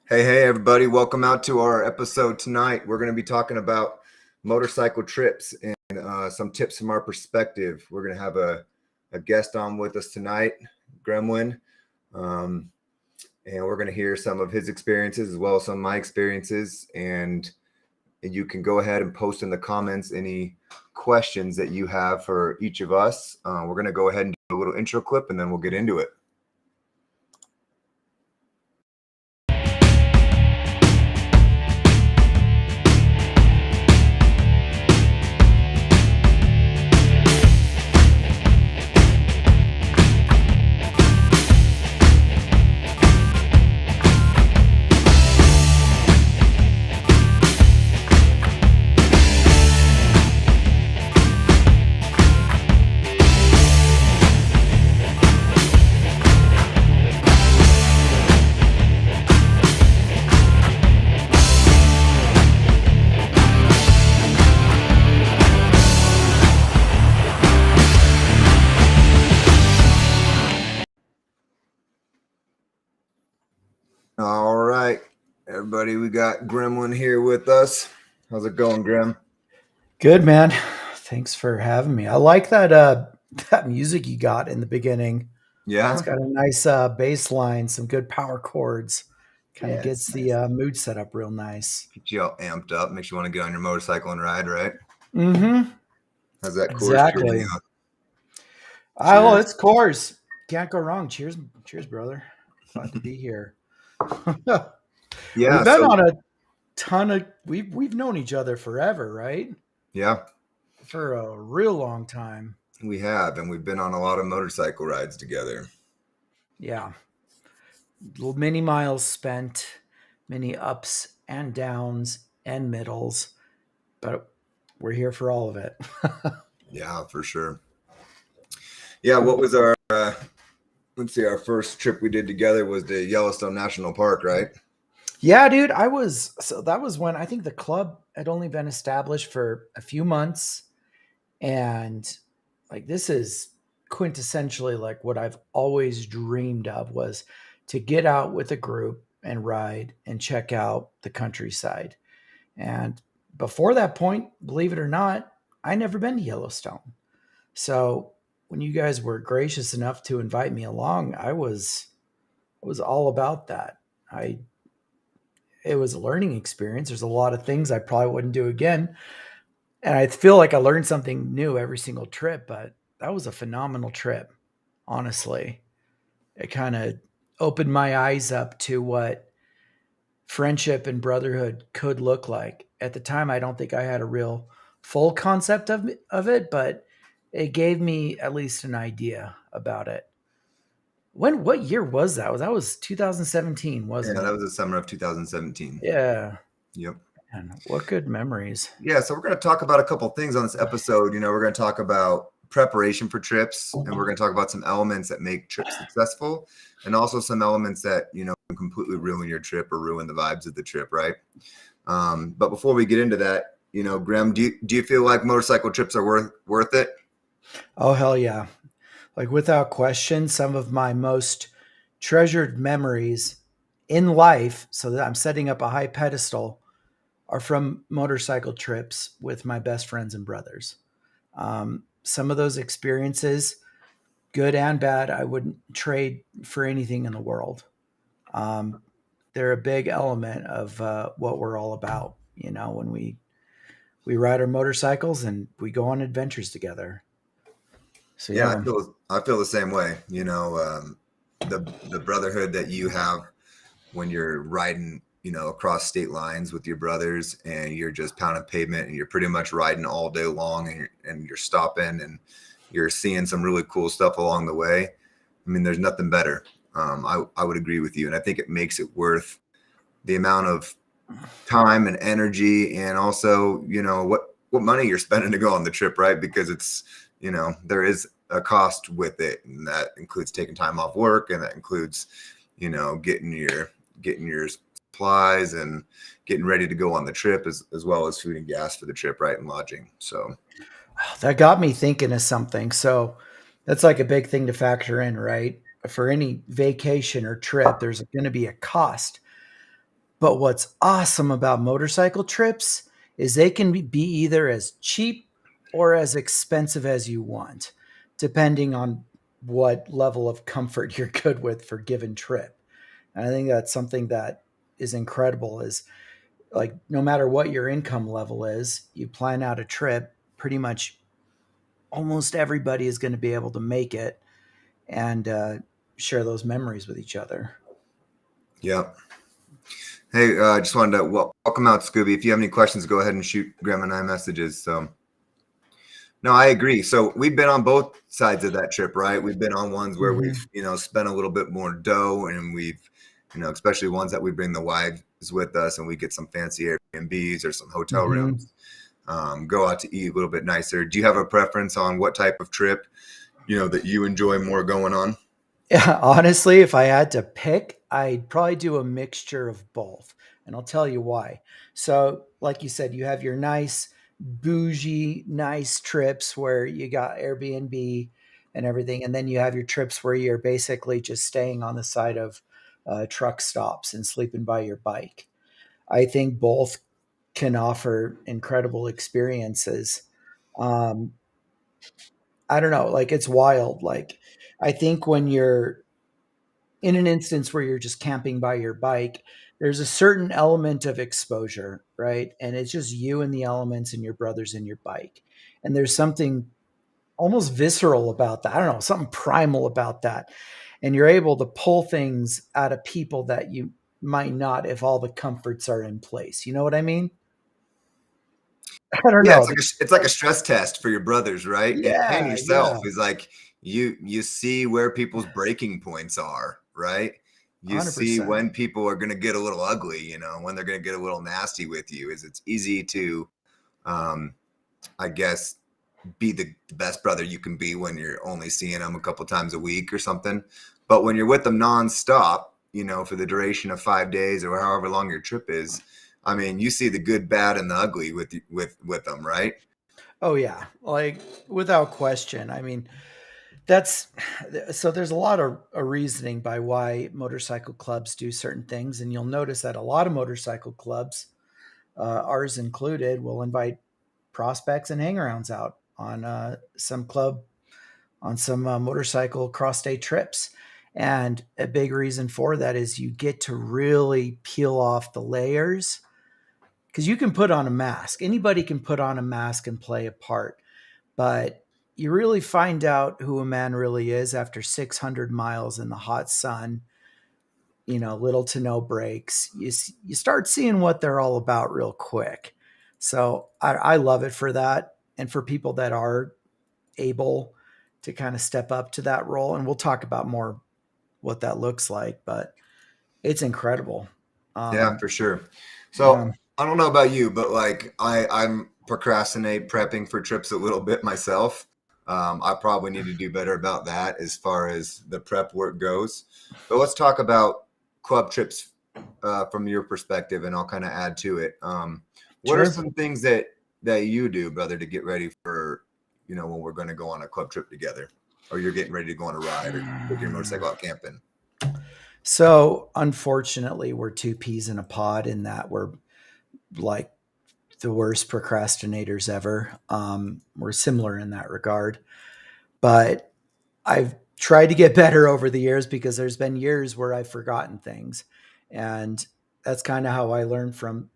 Hey, everybody. Welcome out to our episode tonight. We're going to be talking about motorcycle trips and some tips from our perspective. We're going to have a guest on with us tonight, Gremlin, and we're going to hear some of his experiences as well as some of my experiences. And you can go ahead and post in the comments any questions that you have for each of us. We're going to go ahead and do a little intro clip, and then we'll get into it. All right, everybody, we got Gremlin here with us. How's it going, Grim? Good, man. Thanks for having me. I like that that music you got in the beginning. Yeah, It's got a nice bass line, some good power chords. Kind of yeah, gets it's the nice. mood set up real nice. Get you all amped up. Makes you want to get on your motorcycle and ride, right? Mm-hmm. How's that course treating Exactly. you? Well, Cheers. it's course. Can't go wrong. Cheers, brother. Glad to be here. Yeah, We've been so on a ton of we've known each other forever, right? yeah, For a real long time. we have, and we've been on a lot of motorcycle rides together. Yeah. Many miles spent, many ups and downs and middles, but we're here for all of it. Yeah, for sure. Yeah, what was our let's see, our first trip we did together was to Yellowstone National Park, right? Yeah, dude, that was when I think the club had only been established for a few months. And like, this is quintessentially like what I've always dreamed of, was to get out with a group and ride and check out the countryside. And before that point, believe it or not, I never been to Yellowstone. So when you guys were gracious enough to invite me along, I was all about that. I It was a learning experience. There's a lot of things I probably wouldn't do again. And I feel like I learned something new every single trip, but that was a phenomenal trip, honestly. It kind of opened my eyes up to what friendship and brotherhood could look like. At the time, I don't think I had a real full concept of it, but it gave me at least an idea about it. What year was that? Was 2017, Yeah, wasn't that it? was the summer of 2017. Yeah. Yep. Man, what good memories. Yeah, so we're going to talk about a couple things on this episode. We're going to talk about preparation for trips, and we're going to talk about some elements that make trips successful, and also some elements that can completely ruin your trip or ruin the vibes of the trip, right? But before we get into that, Graham, do you feel like motorcycle trips are worth it? Oh, hell yeah. Like, without question, some of my most treasured memories in life, so that I'm setting up a high pedestal, are from motorcycle trips with my best friends and brothers. Some of those experiences, good and bad, I wouldn't trade for anything in the world. Um, they're a big element of what we're all about. When we ride our motorcycles and we go on adventures together. So Yeah, yeah. I feel the same way. The brotherhood that you have when you're riding, across state lines with your brothers, and you're just pounding pavement, and you're pretty much riding all day long, and you're stopping, and you're seeing some really cool stuff along the way. I mean, there's nothing better. I would agree with you, and I think it makes it worth the amount of time and energy, and also, what money you're spending to go on the trip, right? Because it's, there is a cost with it, and that includes taking time off work, and that includes, getting your supplies and getting ready to go on the trip, as well as food and gas for the trip, right, and lodging. So That got me thinking of something. So that's like a big thing to factor in, right? For any vacation or trip, there's going to be a cost. But what's awesome about motorcycle trips is they can be either as cheap or as expensive as you want, depending on what level of comfort you're good with for given trip. And I think that's something that is incredible is like no matter what your income level is, you plan out a trip, pretty much almost everybody is going to be able to make it and share those memories with each other. Yeah. Hey, I just wanted to welcome out Scooby. If you have any questions, go ahead and shoot Graham and I messages. So, no, I agree. So we've been on both sides of that trip, right? We've been on ones where we've, Mm-hmm. spent a little bit more dough, and we've, especially ones that we bring the wives with us, and we get some fancy Airbnbs or some hotel Mm-hmm. rooms. Go out to eat a little bit nicer. Do you have a preference on what type of trip, that you enjoy more going on? Yeah, honestly, if I had to pick, I'd probably do a mixture of both. And I'll tell you why. So, like you said, you have your nice, bougie, nice trips where you got Airbnb and everything. And then you have your trips where you're basically just staying on the side of truck stops and sleeping by your bike. I think both can offer incredible experiences. Um, I don't know, like it's wild. Like, I think when you're in an instance where you're just camping by your bike, there's a certain element of exposure, right? And it's just you and the elements and your brothers and your bike. And there's something almost visceral about that. I don't know, something primal about that. And you're able to pull things out of people that you might not if all the comforts are in place. You know what I mean? I don't Yeah, know. it's like a stress test for your brothers, right? And Yeah, yourself. yeah, Is like you see where people's breaking points are, right? You see 100%. when people are going to get a little ugly, when they're going to get a little nasty with you. Is it's easy to, um, I guess, be the best brother you can be when you're only seeing them a couple times a week or something. But when you're with them nonstop, for the duration of 5 days or however long your trip is, I mean, you see the good, bad, and the ugly with them, right? Oh yeah, like without question. I mean, that's so there's a lot of a reasoning by why motorcycle clubs do certain things, and you'll notice that a lot of motorcycle clubs, ours included, will invite prospects and hangarounds out on some motorcycle cross day trips. And a big reason for that is you get to really peel off the layers because you can put on a mask. Anybody can put on a mask and play a part, but you really find out who a man really is after 600 miles in the hot sun, little to no breaks. You start seeing what they're all about real quick. So I love it for that. And for people that are able to kind of step up to that role. And we'll talk about more what that looks like, but it's incredible. Yeah, Um, for sure. yeah, So I don't know about you, but like I'm procrastinate prepping for trips a little bit myself. I probably need to do better about that as far as the prep work goes. But let's talk about club trips from your perspective, and I'll kind of add to it. What are sure. some things that you do, brother, to get ready for when we're going to go on a club trip together, or you're getting ready to go on a ride, or take your motorcycle out camping? So unfortunately, we're two peas in a pod in that we're like the worst procrastinators ever. We're similar in that regard, but I've tried to get better over the years because there's been years where I've forgotten things, and that's kind of how I learn from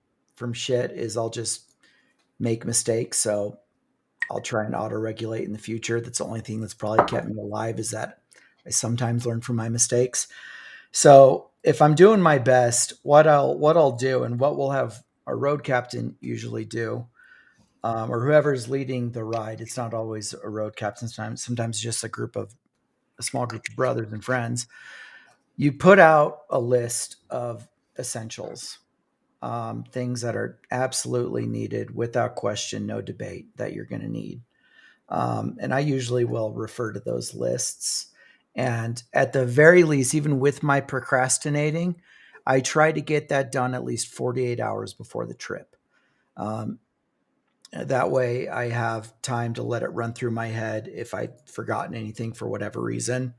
shit. Is I'll just make mistakes, so I'll try and auto regulate in the future. That's the only thing that's probably kept me alive is that I sometimes learn from my mistakes. So if I'm doing my best, what I'll do and what we'll have our road captain usually do, or whoever's leading the ride. It's not always a road captain. Sometimes just a small group of brothers and friends. You put out a list of essentials, things that are absolutely needed, without question, no debate that you're going to need. And I usually will refer to those lists. And at the very least, even with my procrastinating, I try to get that done at least 48 hours before the trip. Um, that way, I have time to let it run through my head if I've forgotten anything for whatever reason.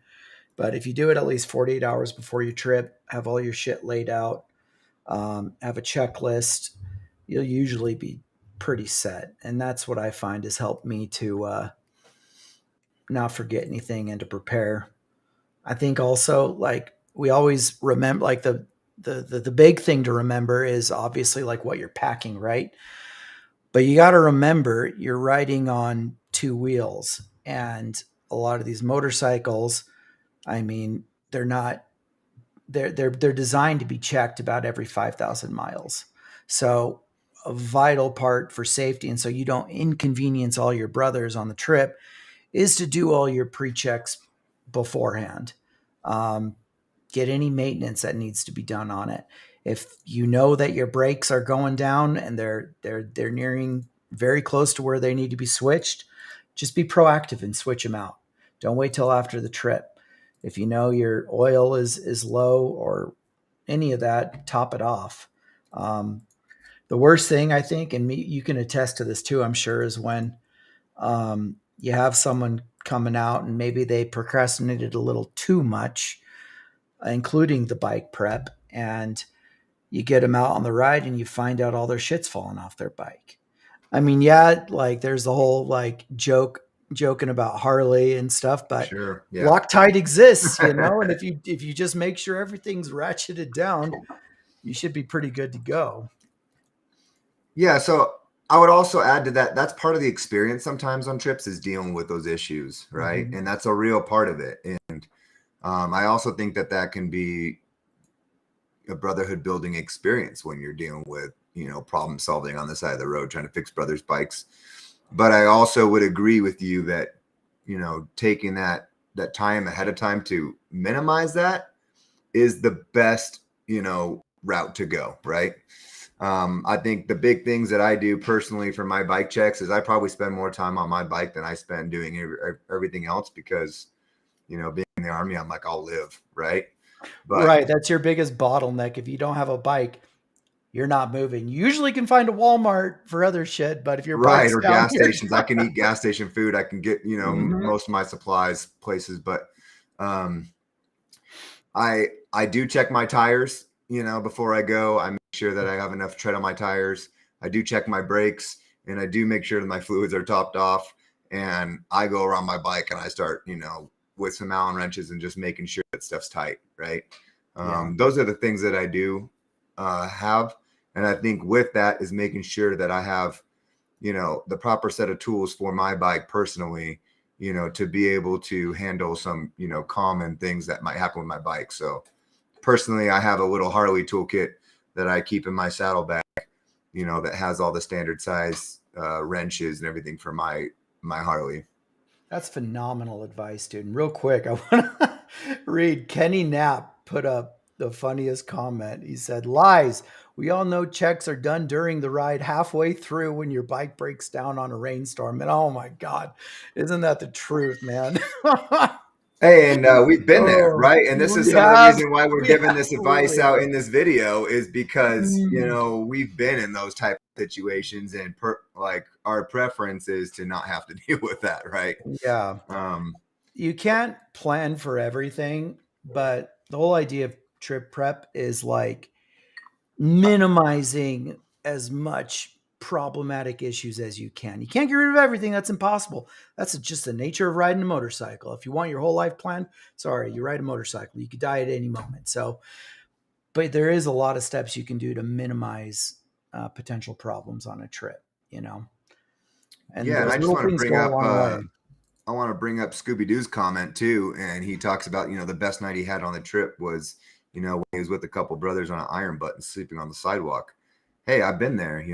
But if you do it at least 48 hours before your trip, have all your shit laid out, have a checklist, you'll usually be pretty set. And that's what I find has helped me to not forget anything and to prepare. I think also like we always remember like the big thing to remember is obviously like what you're packing, right? But you got to remember you're riding on two wheels, and a lot of these motorcycles, I mean, they're not they're designed to be checked about every 5,000 miles. So a vital part for safety, and so you don't inconvenience all your brothers on the trip, is to do all your pre-checks beforehand. Um, get any maintenance that needs to be done on it. If you know that your brakes are going down and they're nearing very close to where they need to be switched, just be proactive and switch them out. Don't wait till after the trip. If you know your oil is low or any of that, top it off. Um, the worst thing I think, and you can attest to this too, I'm sure, is when you have someone coming out and maybe they procrastinated a little too much, including the bike prep, and you get them out on the ride and you find out all their shit's falling off their bike. I mean, yeah, like there's the whole like joking about Harley and stuff, but Sure. Yeah. Loctite exists, and if you just make sure everything's ratcheted down, you should be pretty good to go. Yeah. So I would also add to that. That's part of the experience sometimes on trips is dealing with those issues, right? Mm-hmm. And that's a real part of it. And I also think that that can be a brotherhood building experience when you're dealing with, problem solving on the side of the road, trying to fix brothers' bikes. But I also would agree with you that, taking that time ahead of time to minimize that is the best, route to go, right? I think the big things that I do personally for my bike checks is I probably spend more time on my bike than I spend doing everything else because, being in the Army, I'm like, I'll live, right? But Right, that's your biggest bottleneck. If you don't have a bike, you're not moving. You usually can find a Walmart for other shit, but if your right, bike's or down, gas you're stations. I can eat gas station food. I can get, Mhm. most of my supplies places, but um, I do check my tires, before I go. I make sure that I have enough tread on my tires. I do check my brakes, and I do make sure that my fluids are topped off. And I go around my bike and I start, with some Allen wrenches and just making sure that stuff's tight, right? Yeah. Those are the things that I do have, and I think with that is making sure that I have, the proper set of tools for my bike personally, to be able to handle some, common things that might happen with my bike. So personally, I have a little Harley toolkit that I keep in my saddlebag, that has all the standard size wrenches and everything for my Harley. That's phenomenal advice, dude. And real quick, I want to read Kenny Knapp put up the funniest comment. He said, "Lies. We all know checks are done during the ride, halfway through when your bike breaks down on a rainstorm." And oh my God, isn't that the truth, man? Hey, and we've been there, Oh, right? And this is we some of the have. reason why we're We giving this advice absolutely out have. in this video is because Mm, we've been in those type of situations, and like our preference is to not have to deal with that, right? yeah. Um, You can't plan for everything, but the whole idea of trip prep is like minimizing as much problematic issues as you can. You can't get rid of everything. That's impossible. That's just the nature of riding a motorcycle. If you want your whole life planned, sorry, you ride a motorcycle. You could die at any moment. So, but there is a lot of steps you can do to minimize potential problems on a trip, you know, and yeah, and those I just little want to things bring go a up long way. I want to bring up Scooby Doo's comment too, and he talks about the best night he had on the trip was when he was with a couple brothers on an iron button sleeping on the sidewalk. Hey, I've been there.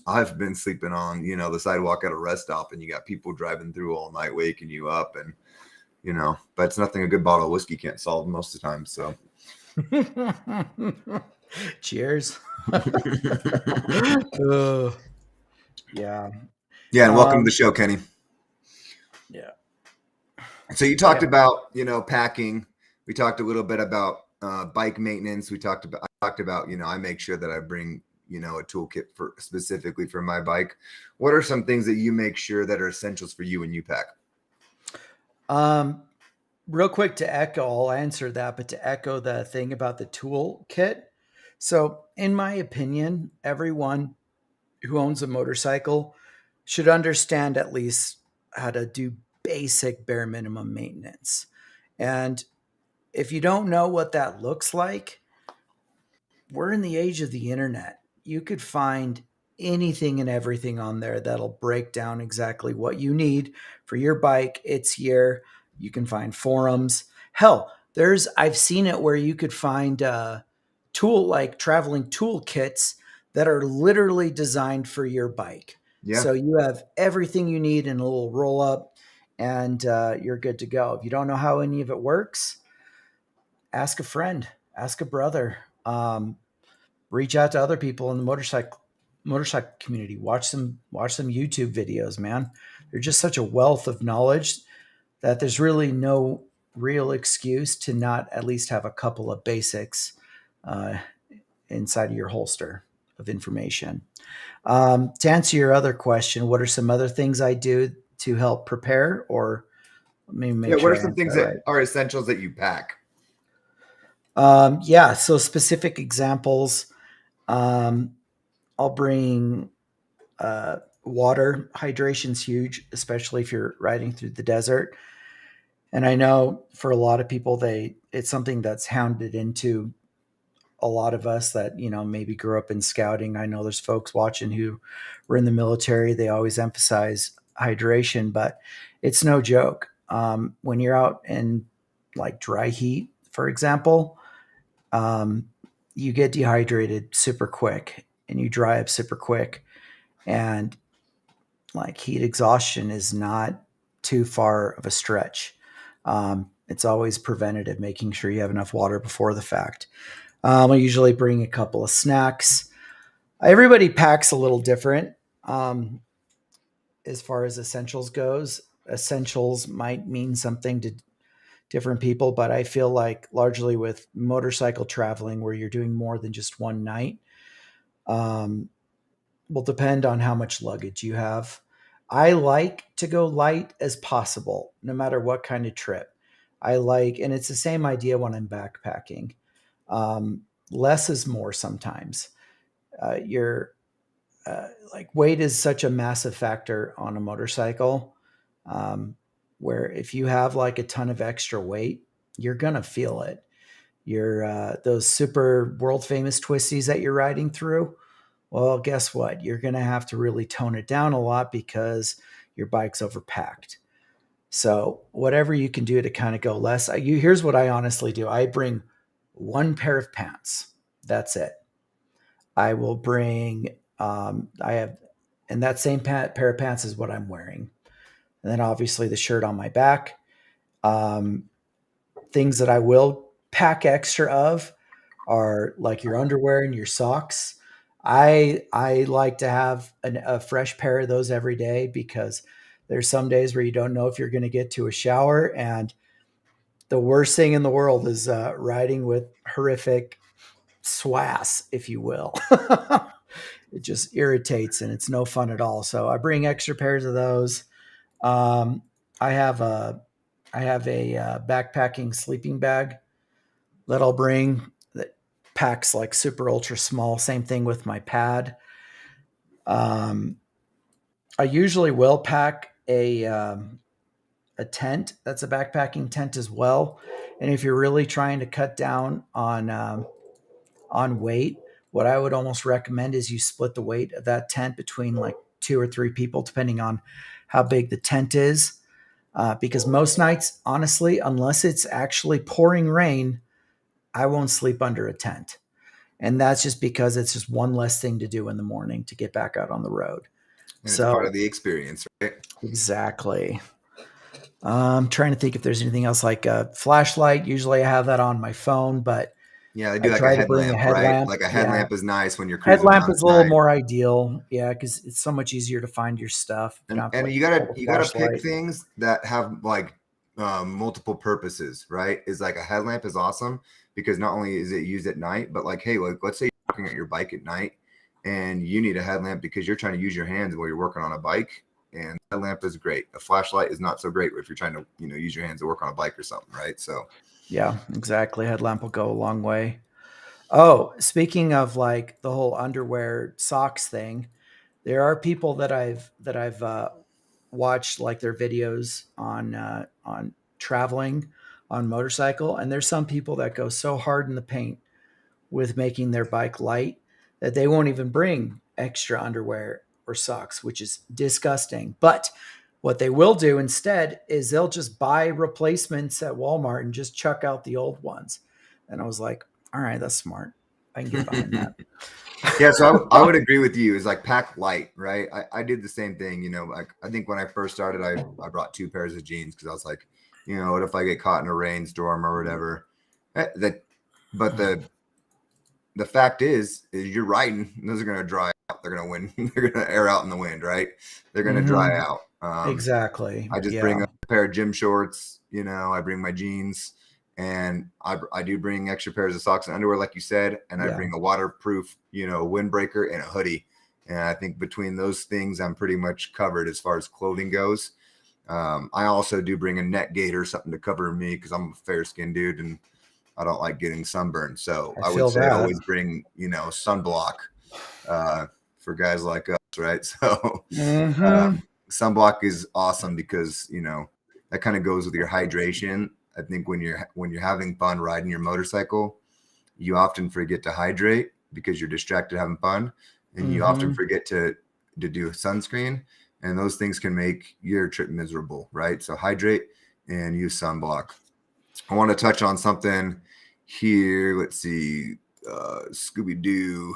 I've been sleeping on the sidewalk at a rest stop, and you got people driving through all night waking you up, and but it's nothing a good bottle of whiskey can't solve most of the time. So, Cheers. Yeah. yeah, and welcome to the Um, show, Kenny. yeah. So you talked Yeah. about packing. We talked a little bit about bike maintenance. I talked about I make sure that I bring a toolkit for specifically for my bike. What are some things that you make sure that are essentials for you when you pack? Um, real quick to echo, I'll answer that, but to echo the thing about the tool kit. So, in my opinion, everyone who owns a motorcycle should understand at least how to do basic bare minimum maintenance. And if you don't know what that looks like, we're in the age of the internet. You could find anything and everything on there that'll break down exactly what you need for your bike, its year. You can find forums. Hell, I've seen it where you could find traveling tool kits that are literally designed for your bike. Yeah. So you have everything you need in a little roll up, and you're good to go. If you don't know how any of it works, ask a friend, ask a brother. Reach out to other people in the motorcycle community. Watch some YouTube videos, man. They're just such a wealth of knowledge that there's really no real excuse to not at least have a couple of basics uh, inside of your holster of information. To answer your other question, what are some other things I do to help prepare, or let me Yeah. make What sure are I some answer things that that right. are essentials that you pack? Yeah, so specific examples. Um, I'll bring water. Hydration's huge, especially if you're riding through the desert. And I know for a lot of people, it's something that's hounded into a lot of us that maybe grew up in scouting. I know there's folks watching who were in the military. They always emphasize hydration, but it's no joke. When you're out in like dry heat, for example, um, you get dehydrated super quick and you dry up super quick. And like heat exhaustion is not too far of a stretch. It's always preventative, making sure you have enough water before the fact. I usually bring a couple of snacks. Everybody packs a little different as far as essentials goes. Essentials might mean something to different people, but I feel like largely with motorcycle traveling, where you're doing more than just one night, um, will depend on how much luggage you have. I like to go light as possible, no matter what kind of trip. And it's the same idea when I'm backpacking. Um, Less is more sometimes. Your like weight is such a massive factor on a motorcycle, um, where if you have like a ton of extra weight, you're gonna feel it. Your those super world famous twisties that you're riding through, well, guess what? You're going to have to really tone it down a lot because your bike's overpacked. So, whatever you can do to kind of go less, here's what I honestly do. I bring one pair of pants. That's it. I will bring, I have, and that same pair of pants is what I'm wearing. And then obviously the shirt on my back. Um, Things that I will pack extra of are like your underwear and your socks. I like to have a fresh pair of those every day because there's some days where you don't know if you're going to get to a shower, and the worst thing in the world is riding with horrific swass, if you will. It just irritates and it's no fun at all. So I bring extra pairs of those. Um, I have a backpacking sleeping bag that I'll bring that packs like super ultra small. Same thing with my pad. Um, I usually will pack a tent. That's a backpacking tent as well. And if you're really trying to cut down on weight, what I would almost recommend is you split the weight of that tent between like 2 or 3 people, depending on how big the tent is. Because most nights, honestly, unless it's actually pouring rain, I won't sleep under a tent. And that's just because it's just one less thing to do in the morning to get back out on the road. And it's part So of the experience, right? exactly. I'm trying to think if there's anything else like a flashlight. Usually I have that on my phone, but Yeah, they I do like a try to bring a headlamp, right? headlamp. Like a Yeah. headlamp is nice when you're cruising Headlamp down is at a little night. more ideal. Yeah, because it's so much easier to find your stuff. You don't have to, And like, you hold gotta a you gotta pick flashlight. things that have like multiple purposes, right? Is like a headlamp is awesome because not only is it used at night, but like, hey, like let's say you're working at your bike at night and you need a headlamp because you're trying to use your hands while you're working on a bike. And a lamp is great. A flashlight is not so great if you're trying to, use your hands to work on a bike or something, right? So Yeah, exactly. Headlamp will go a long way. Oh, speaking of like the whole underwear socks thing, there are people that I've watched like their videos on traveling on motorcycle, and there's some people that go so hard in the paint with making their bike light that they won't even bring extra underwear or socks, which is disgusting. But what they will do instead is they'll just buy replacements at Walmart and just chuck out the old ones. And I was like, all right, that's smart. I can get behind that. Yeah, so I would agree with you. Is like pack light, right? I did the same thing. Like I think when I first started, I brought 2 pairs of jeans because I was like, what if I get caught in a rainstorm or whatever? That, but the fact is you're riding. Those are going to dry out. They're going to win. They're going to air out in the wind, right? They're going to dry Mhm. out. Exactly. I just bring Yeah. a pair of gym shorts. I bring my jeans, and I do bring extra pairs of socks and underwear, like you said, and I Yeah. bring a waterproof, windbreaker and a hoodie. And I think between those things, I'm pretty much covered as far as clothing goes. I also do bring a net gaiter, something to cover me because I'm a fair skinned dude and I don't like getting sunburned. So I I would feel say that. always bring, sunblock for guys like us, right? So Mhm. sunblock is awesome because that kind of goes with your hydration. I think when you're having fun riding your motorcycle, you often forget to hydrate because you're distracted having fun, and you often Mhm. forget to do sunscreen, and those things can make your trip miserable, right? So hydrate and use sunblock. I want to touch on something here. Let's see. Scooby Doo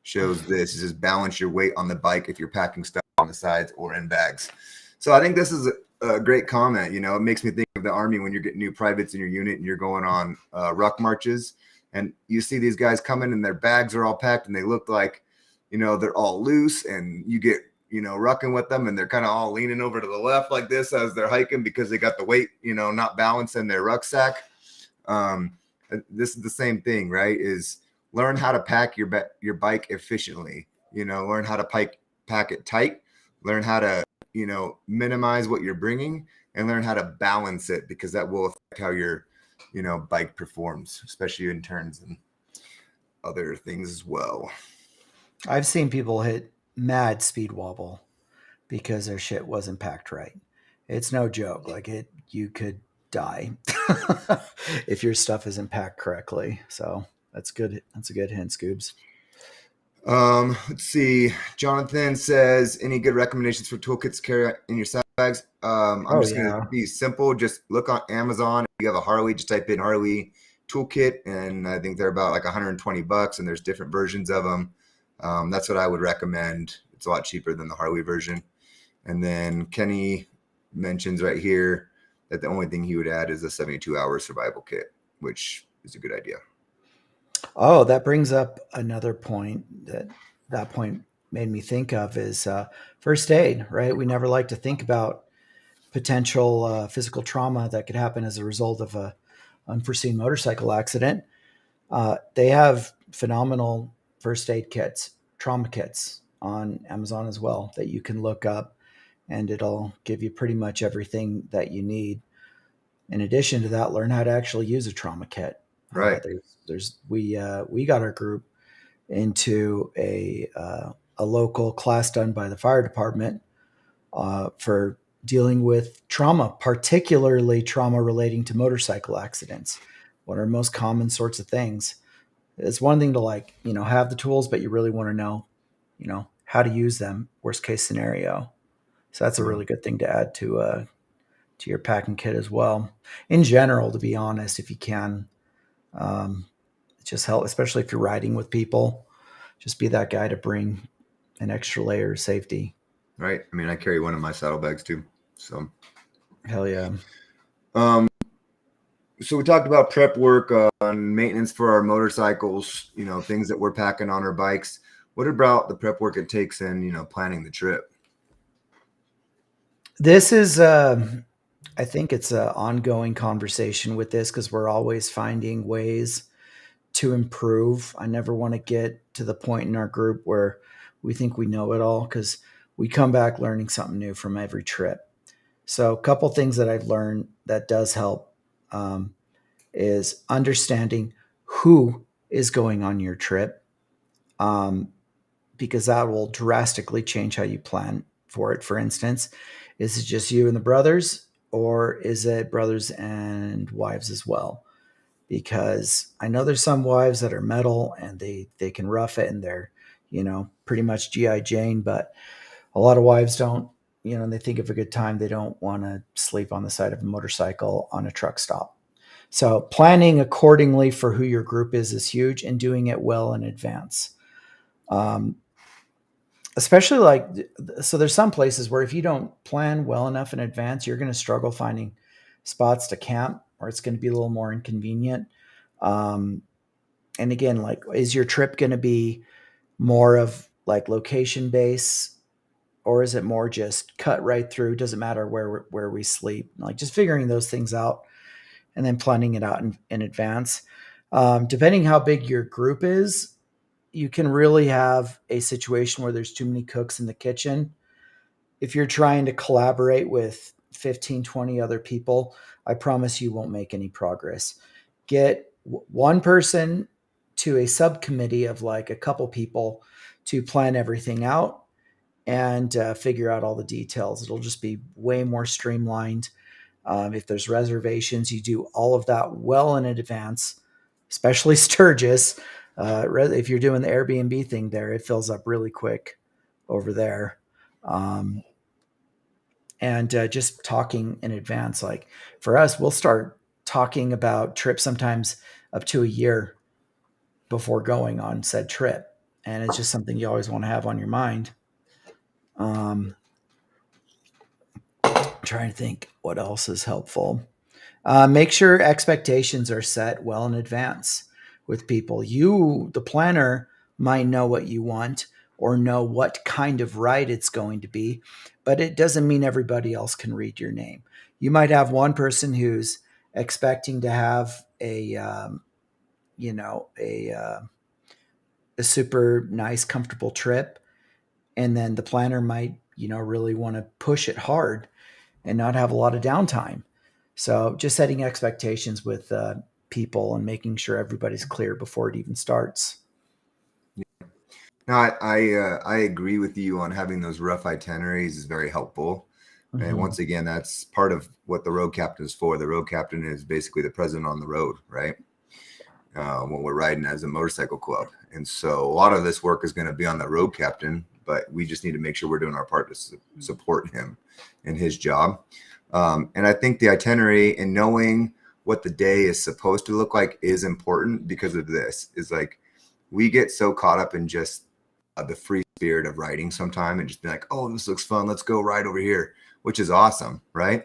shows this. It says balance your weight on the bike if you're packing stuff on the sides or in bags. So I think this is a great comment. It makes me think of the Army when you're getting new privates in your unit and you're going on ruck marches, and you see these guys coming and their bags are all packed and they look like, they're all loose, and you get rucking with them and they're kind of all leaning over to the left like this as they're hiking because they got the weight, not balanced in their rucksack. Um, this is the same thing, right? Is learn how to pack your bike efficiently. Learn how to pack it tight. Learn how to minimize what you're bringing, and learn how to balance it because that will affect how your bike performs, especially in turns and other things as well. I've seen people hit mad speed wobble because their shit wasn't packed right. It's no joke. Like you could die if your stuff isn't packed correctly. So that's good. That's a good hint, Scoobs. Let's see. Jonathan says, any good recommendations for toolkits to carry in your saddlebags? I'm Oh just going to yeah. be simple. Just look on Amazon. If you have a Harley, just type in Harley toolkit, and I think they're about like $120, and there's different versions of them. That's what I would recommend. It's a lot cheaper than the Harley version. And then Kenny mentions right here that the only thing he would add is a 72-hour survival kit, which is a good idea. Oh, that brings up another point that point made me think of is first aid. Right. We never like to think about potential physical trauma that could happen as a result of a unforeseen motorcycle accident. They have phenomenal first aid kits, trauma kits on Amazon as well that you can look up, and it'll give you pretty much everything that you need. In addition to that, learn how to actually use a trauma kit. Right. We got our group into a local class done by the fire department for dealing with trauma, particularly trauma relating to motorcycle accidents. What are most common sorts of things? It's one thing to have the tools, but you really want to know, how to use them. Worst case scenario. So that's a Yeah. really good thing to add to your packing kit as well. In general, to be honest, if you can, um, just help, especially if you're riding with people. Just be that guy to bring an extra layer of safety. Right. I mean, I carry one in my saddlebags too. So, Hell yeah. um, so we talked about prep work on maintenance for our motorcycles, things that we're packing on our bikes. What about the prep work it takes in, planning the trip? This is, I think it's an ongoing conversation with this because we're always finding ways to improve. I never want to get to the point in our group where we think we know it all because we come back learning something new from every trip. So, a couple things that I've learned that does help is understanding who is going on your trip, um, because that will drastically change how you plan for it. For instance, is it just you and the brothers, or is it brothers and wives as well? Because I know there's some wives that are metal and they can rough it and they're, pretty much GI Jane, but a lot of wives don't, they think of a good time, they don't want to sleep on the side of a motorcycle on a truck stop. So planning accordingly for who your group is huge, and doing it well in advance. Um, Especially like, so there's some places where if you don't plan well enough in advance, you're going to struggle finding spots to camp, or it's going to be a little more inconvenient. Um, and again, like, is your trip going to be more of like location base, or is it more just cut right through? Doesn't matter where we sleep. Like, just figuring those things out and then planning it out in advance. Depending how big your group is, you can really have a situation where there's too many cooks in the kitchen. If you're trying to collaborate with 15, 20 other people, I promise you won't make any progress. Get one person to a subcommittee of like a couple people to plan everything out and figure out all the details. It'll just be way more streamlined. If there's reservations, you do all of that well in advance, especially Sturgis. If you're doing the Airbnb thing there, it fills up really quick over there. Um, and just talking in advance, like for us, we'll start talking about trips sometimes up to a year before going on said trip. And it's just something you always want to have on your mind. Um, trying to think what else is helpful. Make sure expectations are set well in advance with people. You, the planner, might know what you want or know what kind of ride it's going to be, but it doesn't mean everybody else can read your name. You might have one person who's expecting to have you know, a, uh, a super nice, comfortable trip, and then the planner might, really want to push it hard and not have a lot of downtime. So just setting expectations with people and making sure everybody's clear before it even starts. No, I agree with you on having those rough itineraries is very helpful. And Mm-hmm. once again, that's part of what the road captain is for. The road captain is basically the president on the road, right? When we're riding as a motorcycle club. And so a lot of this work is going to be on the road captain, but we just need to make sure we're doing our part to support him in his job. And I think the itinerary and knowing what the day is supposed to look like is important because of this. Is like we get so caught up in just the free spirit of riding sometime and just be like, oh, this looks fun. Let's go ride over here, which is awesome, right?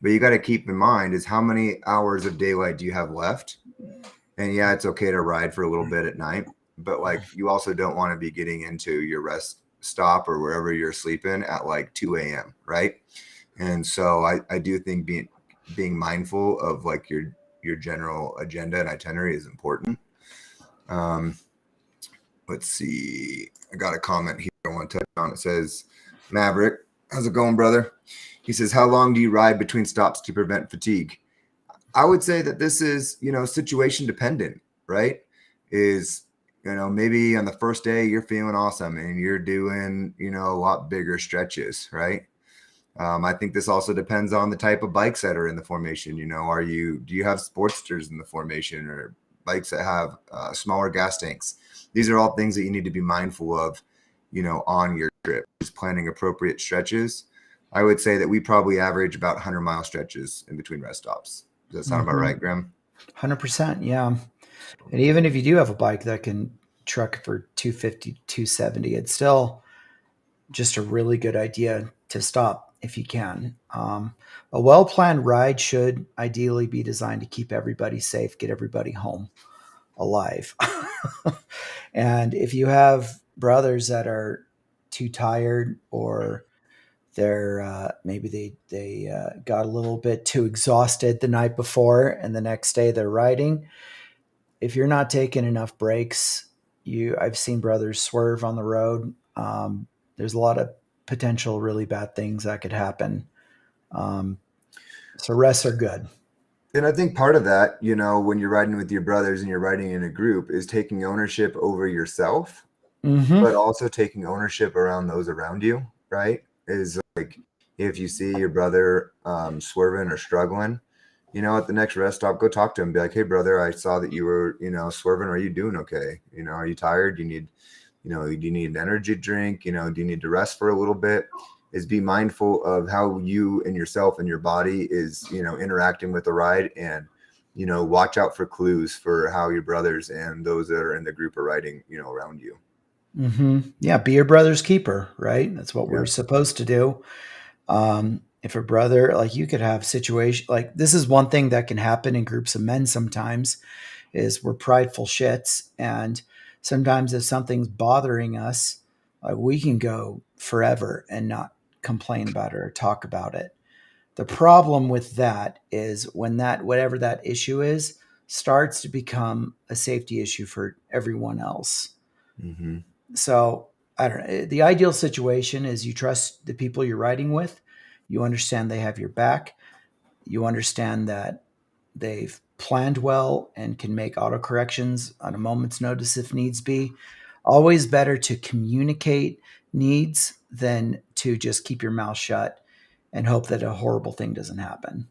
But you got to keep in mind is how many hours of daylight do you have left? And yeah, it's okay to ride for a little bit at night, but like you also don't want to be getting into your rest stop or wherever you're sleeping at like 2 a.m. Right. And so I do think being mindful of like your general agenda and itinerary is important. Um, let's see. I got a comment here I want to touch on. It says, Maverick, how's it going, brother? He says, how long do you ride between stops to prevent fatigue? I would say that this is, situation dependent, right? Is, maybe on the first day you're feeling awesome and you're doing, a lot bigger stretches, right? I think this also depends on the type of bikes that are in the formation. Do you have Sportsters in the formation or bikes that have smaller gas tanks? These are all things that you need to be mindful of, on your trip. Just planning appropriate stretches. I would say that we probably average about 100-mile stretches in between rest stops. Does that sound about Mm-hmm. right, Graham? 100%. Yeah. And even if you do have a bike that can truck for 250, 270, it's still just a really good idea to stop if you can. A well planned ride should ideally be designed to keep everybody safe, get everybody home alive. And if you have brothers that are too tired, or they're maybe they got a little bit too exhausted the night before and the next day they're riding, if you're not taking enough breaks, I've seen brothers swerve on the road. There's a lot of potential really bad things that could happen. Um, so rests are good. And I think part of that, when you're riding with your brothers and you're riding in a group, is taking ownership over yourself, Mm-hmm. but also taking ownership around those around you, right? Is like if you see your brother swerving or struggling, at the next rest stop, go talk to him. Be like, hey, brother, I saw that you were, swerving. Are you doing okay? Are you tired? Do you need an energy drink? Do you need to rest for a little bit? Is be mindful of how you and yourself and your body is, interacting with the ride, and, watch out for clues for how your brothers and those that are in the group are riding, around you. Mm-hmm. Yeah, be your brother's keeper, right? That's what we're Yeah. supposed to do. If a brother, like you could have situation like this is one thing that can happen in groups of men sometimes is we're prideful shits. And sometimes if something's bothering us, we can go forever and not complain about it or talk about it. The problem with that is when that, whatever that issue is, starts to become a safety issue for everyone else. Mm-hmm. So I don't know. The ideal situation is you trust the people you're riding with. You understand they have your back. You understand that they've planned well and can make auto corrections on a moment's notice if needs be. Always better to communicate needs than to just keep your mouth shut and hope that a horrible thing doesn't happen.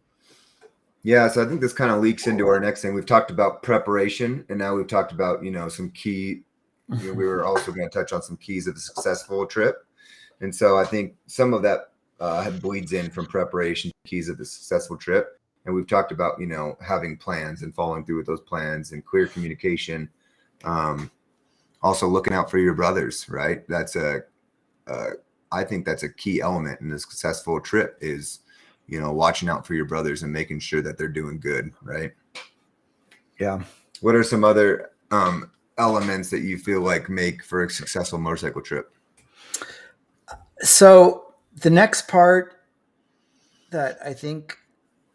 Yeah, so I think this kind of leaks into our next thing. We've talked about preparation, and now we've talked about, some key. We were also going to touch on some keys of a successful trip, and so I think some of that bleeds in from preparation, keys of the successful trip. And we've talked about, having plans and following through with those plans and clear communication. Um, Also looking out for your brothers, right? Uh, I think that's a key element in a successful trip is, watching out for your brothers and making sure that they're doing good, right? Yeah. What are some other elements that you feel like make for a successful motorcycle trip? So the next part that I think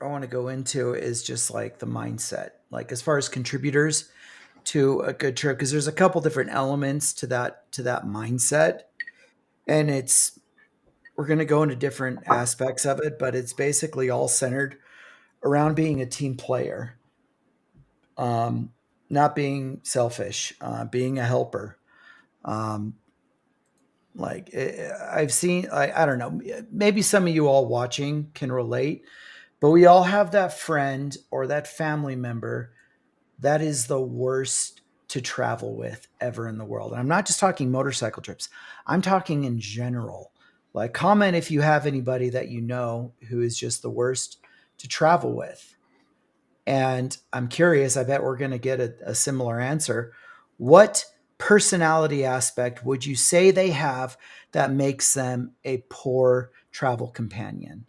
I want to go into is just like the mindset, like as far as contributors to a good trip, because there's a couple different elements to that mindset, and it's we're going to go into different aspects of it, but it's basically all centered around being a team player, um, not being selfish, being a helper. Um, I've seen, I don't know, maybe some of you all watching can relate, but we all have that friend or that family member that is the worst to travel with ever in the world. And I'm not just talking motorcycle trips, I'm talking in general. Like, comment if you have anybody that you know who is just the worst to travel with. And I'm curious, I bet we're going to get a similar answer. What personality aspect would you say they have that makes them a poor travel companion?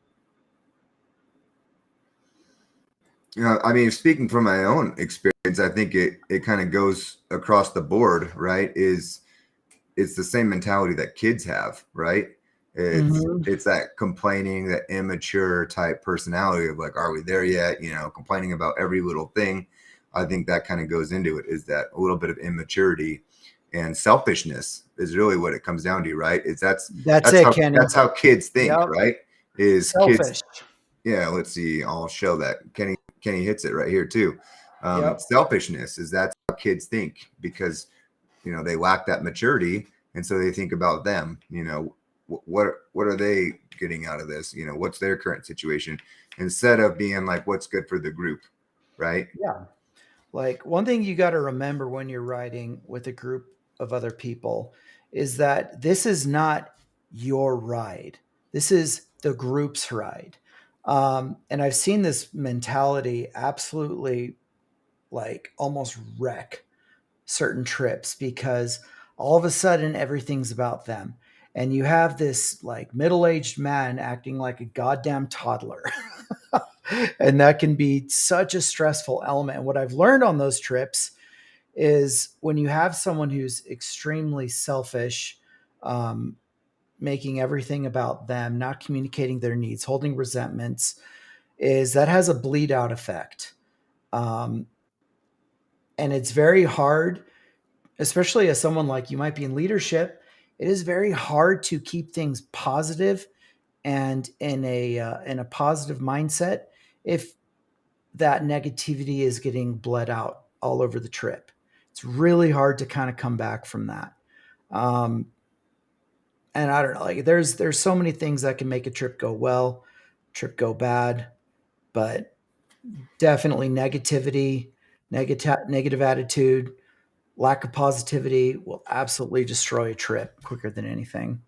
I mean, speaking from my own experience, I think it kind of goes across the board, right? It's the same mentality that kids have, right? Mm-hmm. It's that complaining, that immature type personality of like, are we there yet? Complaining about every little thing. I think that kind of goes into it, is that a little bit of immaturity and selfishness is really what it comes down to, right? Is That's it, Kenny. that's how kids think, Yep. right? Is kids, Selfish. yeah, let's see, I'll show that. Kenny hits it right here too. Yep. Selfishness is that's how kids think, because they lack that maturity, and so they think about them. What are they getting out of this? What's their current situation, instead of being like, what's good for the group, right? Yeah. Like one thing you got to remember when you're riding with a group of other people is that this is not your ride. This is the group's ride. And I've seen this mentality absolutely like almost wreck certain trips because all of a sudden everything's about them. And you have this like middle aged man acting like a goddamn toddler. And that can be such a stressful element. And what I've learned on those trips is when you have someone who's extremely selfish, um, making everything about them, not communicating their needs, holding resentments, is that has a bleed out effect. Um, and it's very hard, especially as someone like you might be in leadership. It is very hard to keep things positive and in a positive mindset if that negativity is getting bled out all over the trip. It's really hard to kind of come back from that. Um, and I don't know, like there's so many things that can make a trip go well, trip go bad, but definitely negativity, negative attitude, lack of positivity will absolutely destroy a trip quicker than anything.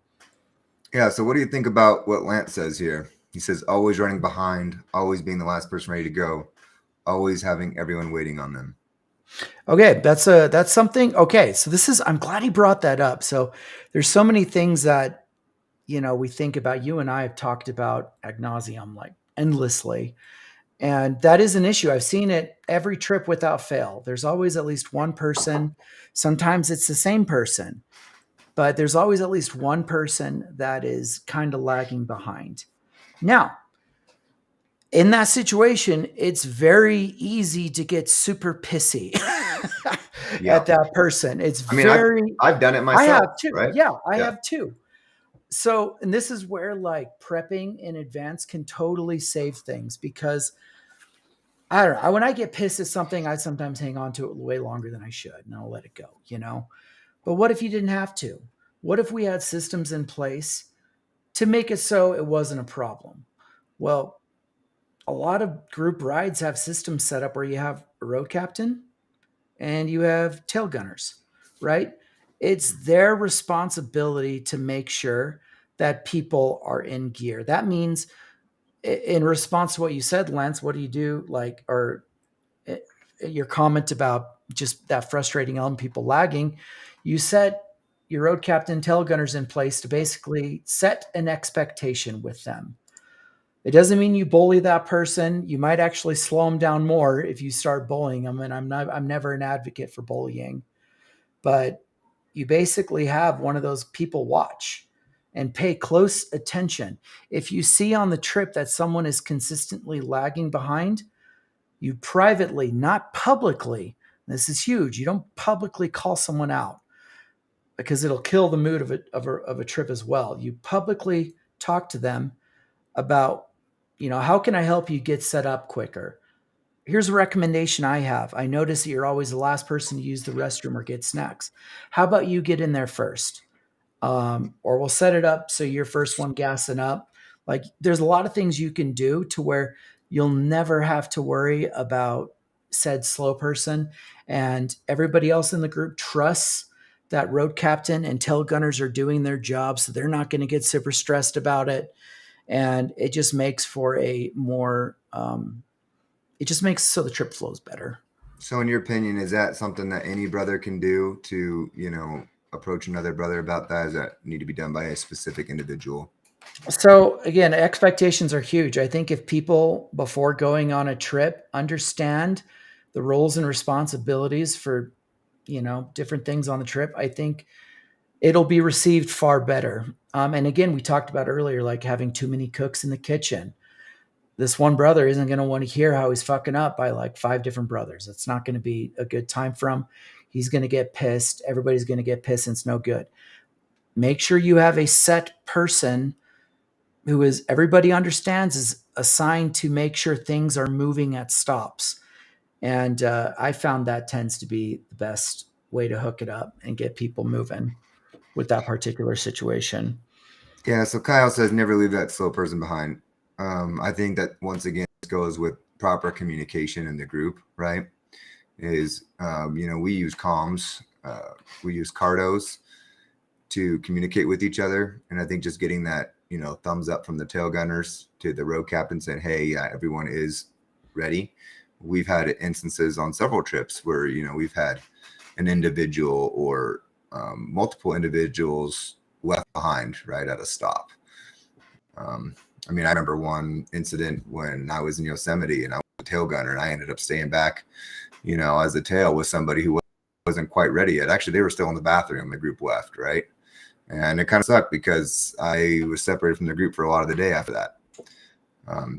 Yeah. So what do you think about what Lance says here? He says always running behind, always being the last person ready to go, always having everyone waiting on them. Okay, that's something. Okay, so I'm glad he brought that up. So there's so many things that we think about. You and I have talked about ad nauseum, like endlessly. And that is an issue. I've seen it every trip without fail. There's always at least one person. Sometimes it's the same person, but there's always at least one person that is kind of lagging behind. Now, in that situation, it's very easy to get super pissy at that person. It's I mean, I've done it myself. I have too. Right? Yeah, I have too. So, and this is where like prepping in advance can totally save things, because I don't know. When I get pissed at something, I sometimes hang on to it way longer than I should, and I'll let it go. But what if you didn't have to? What if we had systems in place to make it so it wasn't a problem? Well, a lot of group rides have systems set up where you have a road captain and you have tail gunners, right? It's their responsibility to make sure that people are in gear. That means, in response to what you said, Lance, what do you do? Like, or your comment about just that frustrating element, people lagging, you set your road captain tail gunners in place to basically set an expectation with them. It doesn't mean you bully that person. You might actually slow them down more if you start bullying them. And I'm never an advocate for bullying, but you basically have one of those people watch and pay close attention. If you see on the trip that someone is consistently lagging behind, you privately, not publicly, this is huge. You don't publicly call someone out because it'll kill the mood of a trip as well. You publicly talk to them about, how can I help you get set up quicker? Here's a recommendation I have. I notice that you're always the last person to use the restroom or get snacks. How about you get in there first? Or we'll set it up so you're first one gassing up. Like, there's a lot of things you can do to where you'll never have to worry about said slow person, and everybody else in the group trusts that road captain and tail gunners are doing their job, so they're not going to get super stressed about it. And it just makes for a more it just makes so the trip flows better. So in your opinion, is that something that any brother can do to, approach another brother about that? Does that need to be done by a specific individual? So again, expectations are huge. I think if people before going on a trip understand the roles and responsibilities for, different things on the trip, I think it'll be received far better. And again, we talked about earlier, like having too many cooks in the kitchen. This one brother isn't going to want to hear how he's fucking up by like 5 different brothers. It's not going to be a good time for him. He's going to get pissed. Everybody's going to get pissed, and it's no good. Make sure you have a set person who is, everybody understands, is assigned to make sure things are moving at stops. And I found that tends to be the best way to hook it up and get people moving with that particular situation. Yeah. So Kyle says never leave that slow person behind. I think that once again, this goes with proper communication in the group, right? Is, we use comms, we use Cardos to communicate with each other. And I think just getting that, thumbs up from the tail gunners to the road captain saying, hey, yeah, everyone is ready. We've had instances on several trips where, we've had an individual or multiple individuals left behind right at a stop. I remember one incident when I was in Yosemite and I was a tail gunner, and I ended up staying back, as a tail with somebody who wasn't quite ready yet. Actually, they were still in the bathroom. The group left, right? And it kind of sucked because I was separated from the group for a lot of the day after that.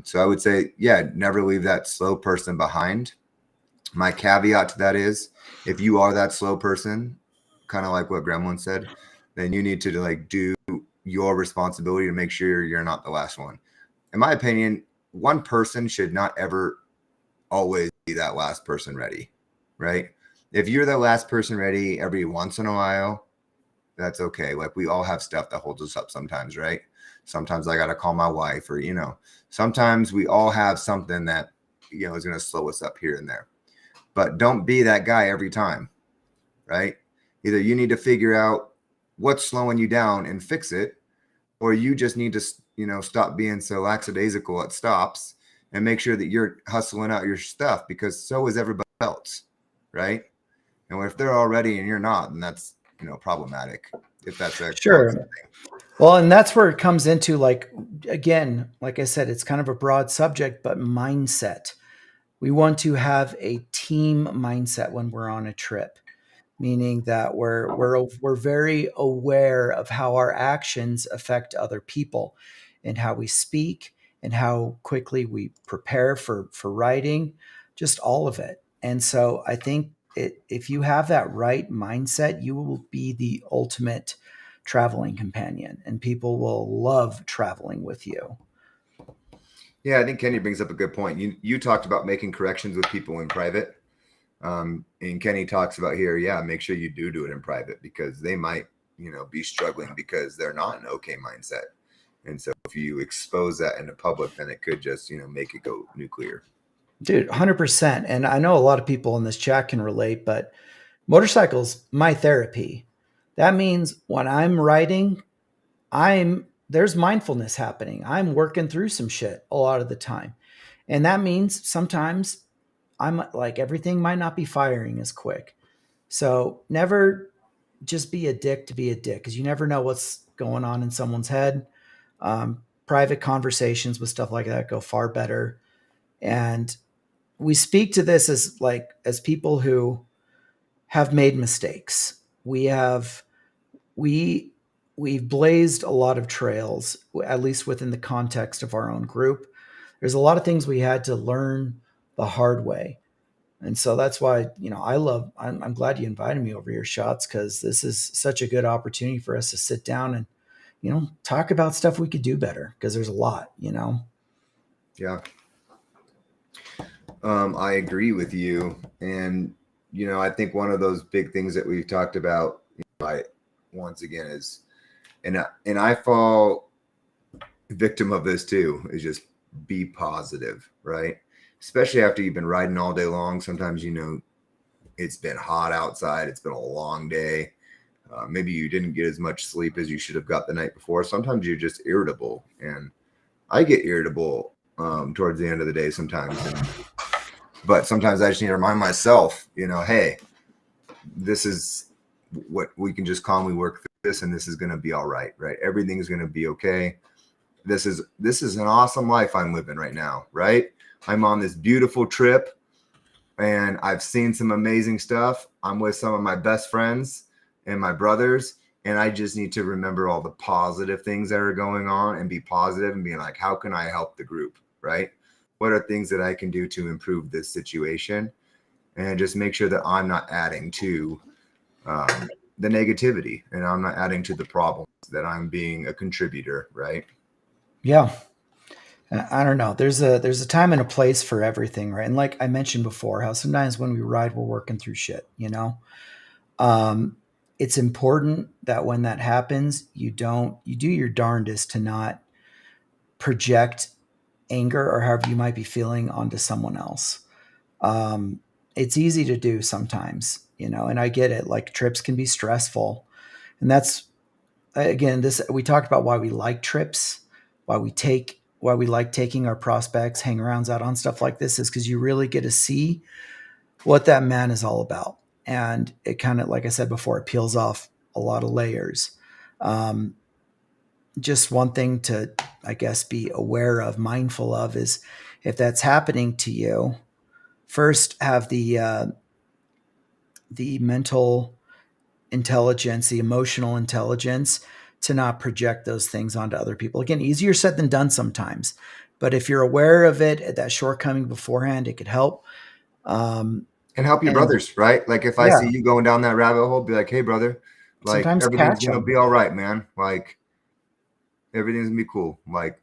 So I would say, yeah, never leave that slow person behind. My caveat to that is, if you are that slow person, kind of like what Gremlin said, then you need to do your responsibility to make sure you're not the last one. In my opinion, one person should not ever always be that last person ready, right? If you're the last person ready every once in a while, that's okay. Like we all have stuff that holds us up sometimes, right? Sometimes I got to call my wife, or, sometimes we all have something that, is going to slow us up here and there. But don't be that guy every time, right? Either you need to figure out what's slowing you down and fix it, or you just need to, stop being so lackadaisical at stops and make sure that you're hustling out your stuff, because so is everybody else, right? And if they're all ready and you're not, then that's, problematic, if that's a Sure. constant thing. Well, and that's where it comes into, like, again, like I said, it's kind of a broad subject, but mindset. We want to have a team mindset when we're on a trip, meaning that we're very aware of how our actions affect other people, and how we speak, and how quickly we prepare for writing, just all of it. And so I think if you have that right mindset, you will be the ultimate traveling companion, and people will love traveling with you. Yeah, I think Kenny brings up a good point. You talked about making corrections with people in private. And Kenny talks about here, yeah, make sure you do it in private, because they might, be struggling because they're not in okay mindset. And so if you expose that in the public, then it could just, make it go nuclear. Dude, 100%. And I know a lot of people in this chat can relate, but motorcycles, my therapy. That means when I'm riding, there's mindfulness happening. I'm working through some shit a lot of the time. And that means sometimes I'm like, everything might not be firing as quick. So never just be a dick to be a dick, because you never know what's going on in someone's head. Private conversations with stuff like that go far better. And we speak to this as people who have made mistakes. We we've blazed a lot of trails, at least within the context of our own group. There's a lot of things we had to learn the hard way. And so that's why, I'm glad you invited me over here, Shots, because this is such a good opportunity for us to sit down and, talk about stuff we could do better, because there's a lot. Yeah. I agree with you. And, I think one of those big things that we've talked about, once again, is, and I fall victim of this too, is just be positive, right? Especially after you've been riding all day long. Sometimes, it's been hot outside. It's been a long day. Maybe you didn't get as much sleep as you should have got the night before. Sometimes you're just irritable, and I get irritable towards the end of the day sometimes. But sometimes I just need to remind myself, hey, this is what we can just calmly work through this, and this is going to be all right, right? Everything's going to be okay. This is an awesome life I'm living right now, right? I'm on this beautiful trip, and I've seen some amazing stuff. I'm with some of my best friends and my brothers, and I just need to remember all the positive things that are going on and be positive and being like, how can I help the group, right? What are things that I can do to improve this situation? And just make sure that I'm not adding to the negativity, and I'm not adding to the problems, that I'm being a contributor, right? Yeah. I don't know. There's a time and a place for everything, right? And like I mentioned before, how sometimes when we ride, we're working through shit, It's important that when that happens, you do your darndest to not project anger or however you might be feeling onto someone else. It's easy to do sometimes, and I get it. Like, trips can be stressful. And that's, again, we talked about why we like trips, why we like taking our prospects, hang arounds out on stuff like this, is because you really get to see what that man is all about. And it kind of, like I said before, it peels off a lot of layers. Just one thing to, I guess, be aware of, mindful of, is if that's happening to you, first have the mental intelligence, the emotional intelligence to not project those things onto other people. Again, easier said than done sometimes, but if you're aware of it at that shortcoming beforehand, it could help. And help your brothers, right? Like, if I see you going down that rabbit hole, be like, hey, brother, like, sometimes everything's going to be all right, man. Like, everything's going to be cool. Like,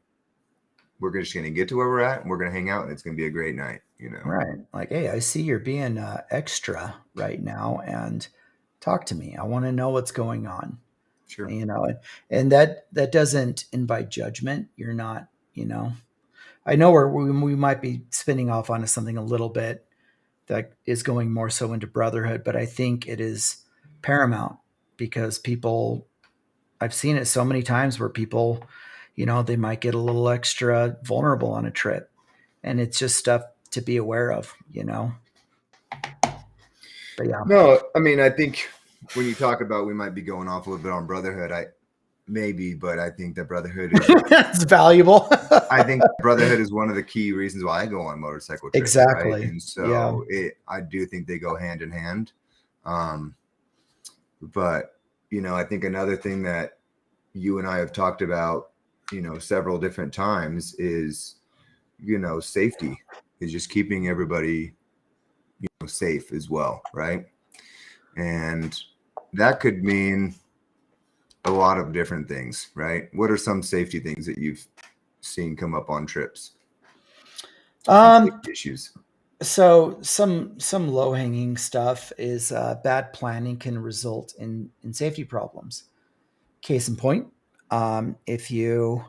we're just going to get to where we're at and we're going to hang out and it's going to be a great night, Right. Like, hey, I see you're being extra right now, and talk to me. I want to know what's going on. Sure. And that doesn't invite judgment. You're not, I know we might be spinning off onto something a little bit that is going more so into brotherhood, but I think it is paramount because people, I've seen it so many times where people, they might get a little extra vulnerable on a trip, and it's just stuff to be aware of. But yeah. No, I mean, I think when you talk about we might be going off a little bit on brotherhood, but I think that brotherhood is It's valuable. I think brotherhood is one of the key reasons why I go on motorcycle trips, right? Exactly. And Yeah. so I do think they go hand in hand. But I think another thing that you and I have talked about, several different times is, safety is just keeping everybody, safe as well, right? And that could mean a lot of different things, right? What are some safety things that you've seen come up on trips? Issues. So some low hanging stuff is bad planning can result in safety problems. Case in point, if you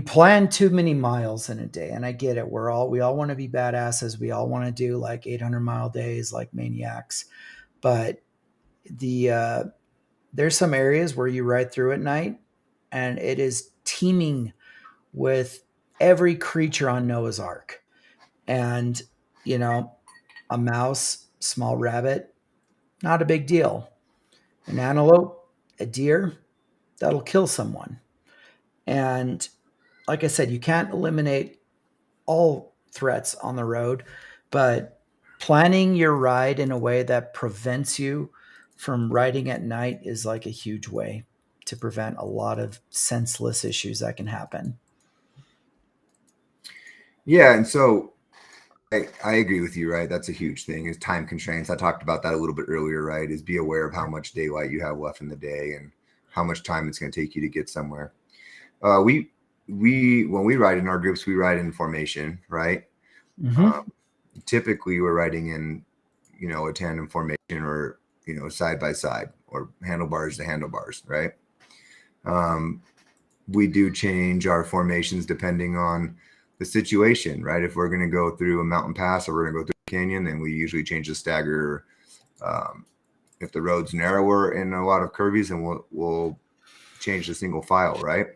plan too many miles in a day, and I get it, we all want to be badasses, we all want to do like 800-mile days like maniacs, but there's some areas where you ride through at night, and it is teeming with every creature on Noah's Ark. And, a mouse, small rabbit, not a big deal. An antelope, a deer, that'll kill someone. And like I said, you can't eliminate all threats on the road, but planning your ride in a way that prevents you from riding at night is like a huge way to prevent a lot of senseless issues that can happen. Yeah, and so I agree with you, right? That's a huge thing is time constraints. I talked about that a little bit earlier, right? Is be aware of how much daylight you have left in the day and how much time it's going to take you to get somewhere. We when we ride in our groups, we ride in formation, right? Mm-hmm. Typically, we're riding in, a tandem formation or side by side or handlebars to handlebars, right? We do change our formations depending on the situation, right? If we're going to go through a mountain pass or we're going to go through a canyon, then we usually change the stagger. If the road's narrower and a lot of curvies, then we'll change the single file, right?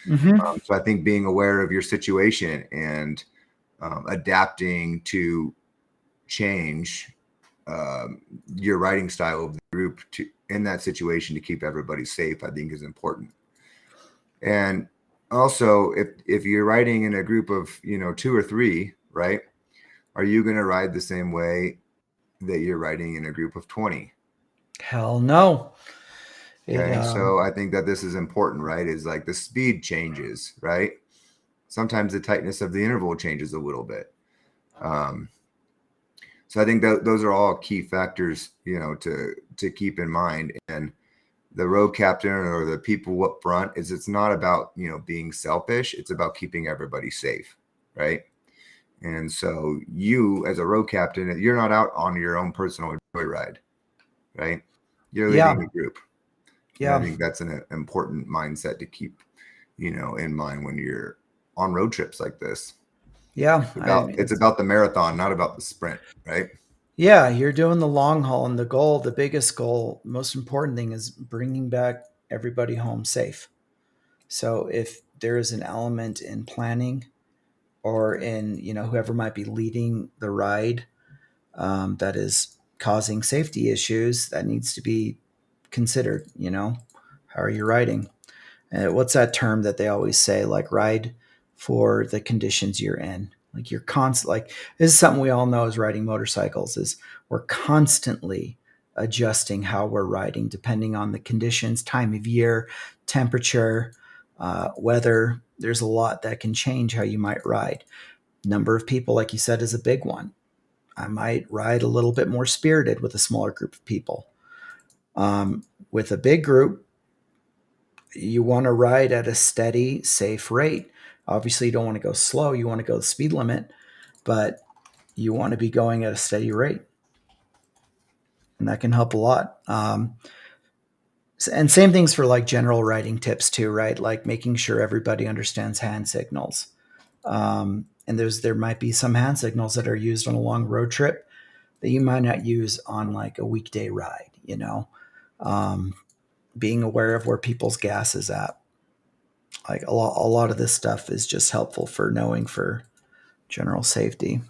Mm-hmm. So I think being aware of your situation and adapting to change your riding style of the group in that situation to keep everybody safe, I think is important. And also, if you're riding in a group of 2 or 3, right, are you going to ride the same way that you're riding in a group of 20? Hell no. Okay, so I think that this is important, right? Is like the speed changes, right? Sometimes the tightness of the interval changes a little bit. So I think that those are all key factors, to keep in mind. And the road captain or the people up front it's not about, being selfish. It's about keeping everybody safe. Right. And so you as a road captain, you're not out on your own personal joyride, right? You're leading the group. Yeah. And I think that's an important mindset to keep, in mind when you're on road trips like this. Yeah. It's about the marathon, not about the sprint, right? Yeah, you're doing the long haul, and the biggest goal, most important thing is bringing back everybody home safe. So if there is an element in planning or in, whoever might be leading the ride that is causing safety issues, that needs to be considered. How are you riding? What's that term that they always say? Like, ride for the conditions you're in. Like, you're constant. Like, this is something we all know as riding motorcycles. Is we're constantly adjusting how we're riding depending on the conditions, time of year, temperature, weather. There's a lot that can change how you might ride. Number of people, like you said, is a big one. I might ride a little bit more spirited with a smaller group of people. With a big group, you want to ride at a steady, safe rate. Obviously, you don't want to go slow. You want to go the speed limit, but you want to be going at a steady rate. And that can help a lot. And same things for like general writing tips too, right? Like making sure everybody understands hand signals. And there might be some hand signals that are used on a long road trip that you might not use on like a weekday ride, um, being aware of where people's gas is at. Like a lot of this stuff is just helpful for knowing for general safety.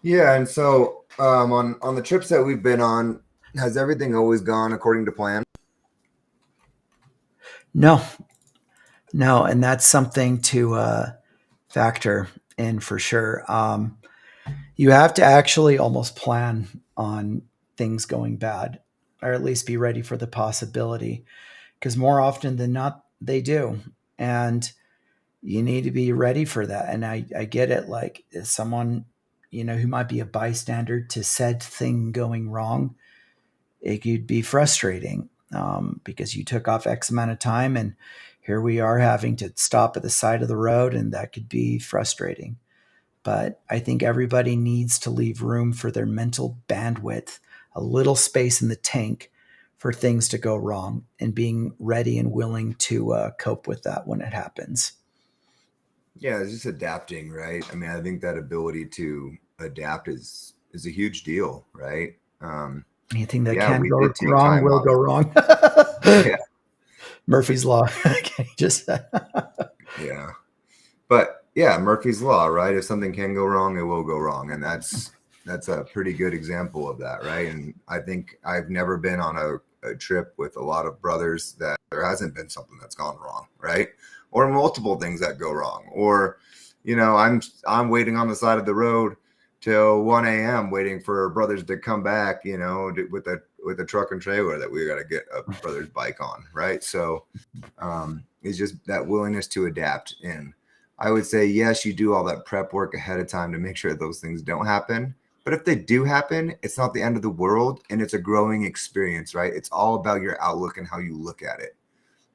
Yeah, and so on the trips that we've been on, has everything always gone according to plan? No, no, and that's something to factor in for sure. You have to actually almost plan on things going bad, or at least be ready for the possibility, because more often than not, they do. And you need to be ready for that. And I get it. Like, as someone, who might be a bystander to said thing going wrong, it could be frustrating, because you took off X amount of time and here we are having to stop at the side of the road, and that could be frustrating. But I think everybody needs to leave room for their mental bandwidth, a little space in the tank for things to go wrong, and being ready and willing to cope with that when it happens. Yeah, it's just adapting, right? I mean, I think that ability to adapt is a huge deal, right? Anything that Yeah, can we go did take wrong time will off. go wrong. Yeah, Murphy's Law. Okay, just yeah. But yeah, Murphy's Law, right? If something can go wrong, it will go wrong. And that's a pretty good example of that, right? And I think I've never been on a trip with a lot of brothers that there hasn't been something that's gone wrong, right? Or multiple things that go wrong. Or, I'm waiting on the side of the road till 1 a.m. waiting for brothers to come back, with a truck and trailer that we got to get a brother's bike on, right? So it's just that willingness to adapt. And I would say, yes, you do all that prep work ahead of time to make sure those things don't happen. But if they do happen, it's not the end of the world, and it's a growing experience, right? It's all about your outlook and how you look at it.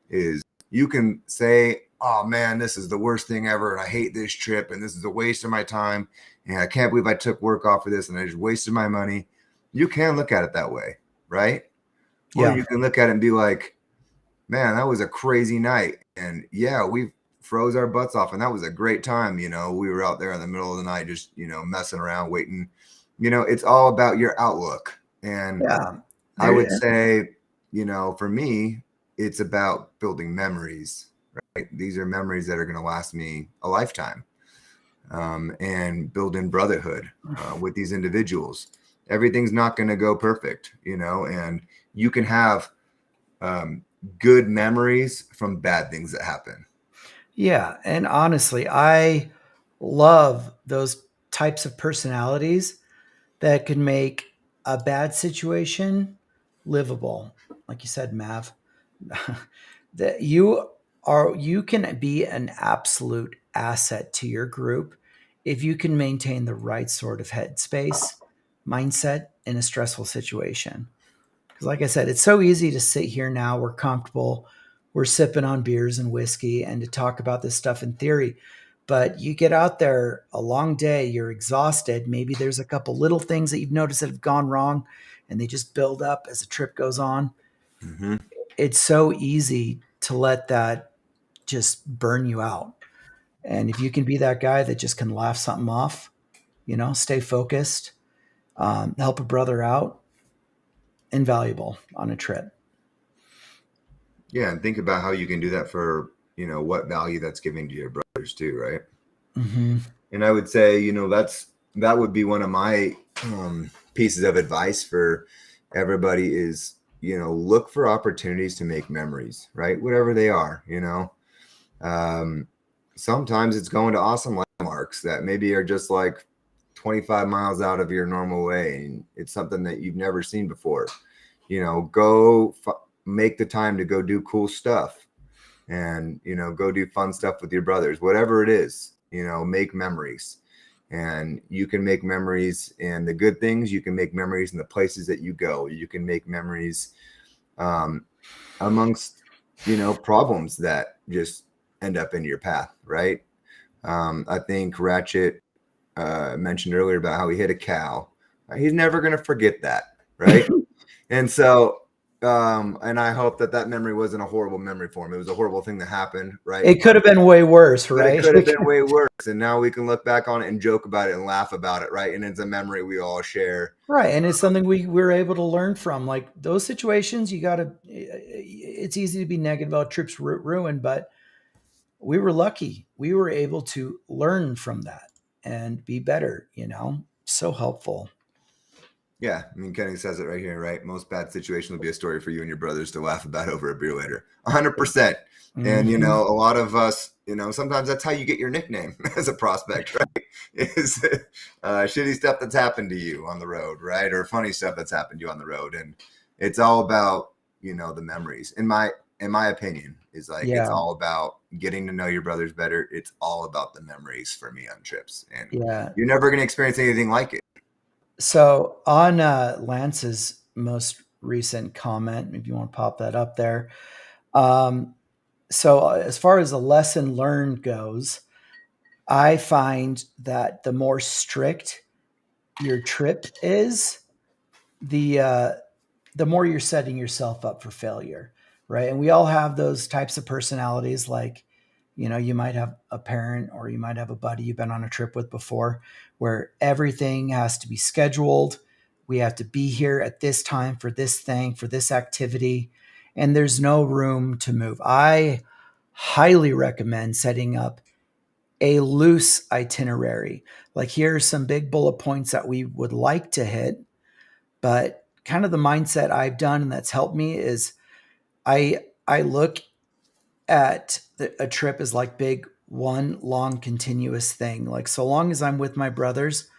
Is you can say, oh man, this is the worst thing ever, and I hate this trip, and this is a waste of my time, and I can't believe I took work off of this, and I just wasted my money. You can look at it that way, right? Or yeah, you can look at it and be like, man, that was a crazy night. And yeah, we froze our butts off and that was a great time. We were out there in the middle of the night, just, messing around, waiting. It's all about your outlook. And yeah. I There, would say, for me, it's about building memories, right? These are memories that are going to last me a lifetime, and building brotherhood with these individuals. Everything's not going to go perfect, and you can have good memories from bad things that happen. yeah, and honestly, I love those types of personalities that can make a bad situation livable. Like you said, Mav, that you can be an absolute asset to your group if you can maintain the right sort of headspace, mindset in a stressful situation. Because, like I said, it's so easy to sit here now. We're comfortable. We're sipping on beers and whiskey and to talk about this stuff in theory. But you get out there, a long day, you're exhausted. Maybe there's a couple little things that you've noticed that have gone wrong and they just build up as the trip goes on. Mm-hmm. It's so easy to let that just burn you out. And if you can be that guy that just can laugh something off, stay focused, help a brother out, invaluable on a trip. Yeah, and think about how you can do that for what value that's giving to your brothers too, right? Mm-hmm. And I would say that would be one of my pieces of advice for everybody is look for opportunities to make memories, right? Whatever they are, Um, sometimes it's going to awesome landmarks that maybe are just like 25 miles out of your normal way, and it's something that you've never seen before. Go make the time to go do cool stuff, and go do fun stuff with your brothers, whatever it is. Make memories, and you can make memories in the good things. You can make memories in the places that you go. You can make memories amongst problems that just end up in your path, right? I think Ratchet mentioned earlier about how he hit a cow. He's never going to forget that, right? And so, and I hope that that memory wasn't a horrible memory for him. It was a horrible thing that happened, right? It could have been way worse, But it right? could have been way worse. And now we can look back on it and joke about it and laugh about it, right? And it's a memory we all share. Right. And it's something we're able to learn from. Like those situations, you got to, it's easy to be negative about trips ruined, but we were lucky. We were able to learn from that and be better, so helpful. Yeah, I mean, Kenny says it right here, right? Most bad situation will be a story for you and your brothers to laugh about over a beer later. 100%. And, Mhm. a lot of us, sometimes that's how you get your nickname as a prospect, right? Is shitty stuff that's happened to you on the road, right? Or funny stuff that's happened to you on the road. And it's all about, the memories. In my opinion, is like, it's Yeah. all about getting to know your brothers better. It's all about the memories for me on trips. And Yeah. you're never going to experience anything like it. So on Lance's most recent comment, if you want to pop that up there. So as far as a lesson learned goes, I find that the more strict your trip is, the more you're setting yourself up for failure, right? And we all have those types of personalities. Like, you might have a parent or you might have a buddy you've been on a trip with before, where everything has to be scheduled. We have to be here at this time for this thing, for this activity, and there's no room to move. I highly recommend setting up a loose itinerary. Like, here are some big bullet points that we would like to hit, but kind of the mindset I've done and that's helped me is I look at a trip as like big one long continuous thing. Like, so long as I'm with my brothers,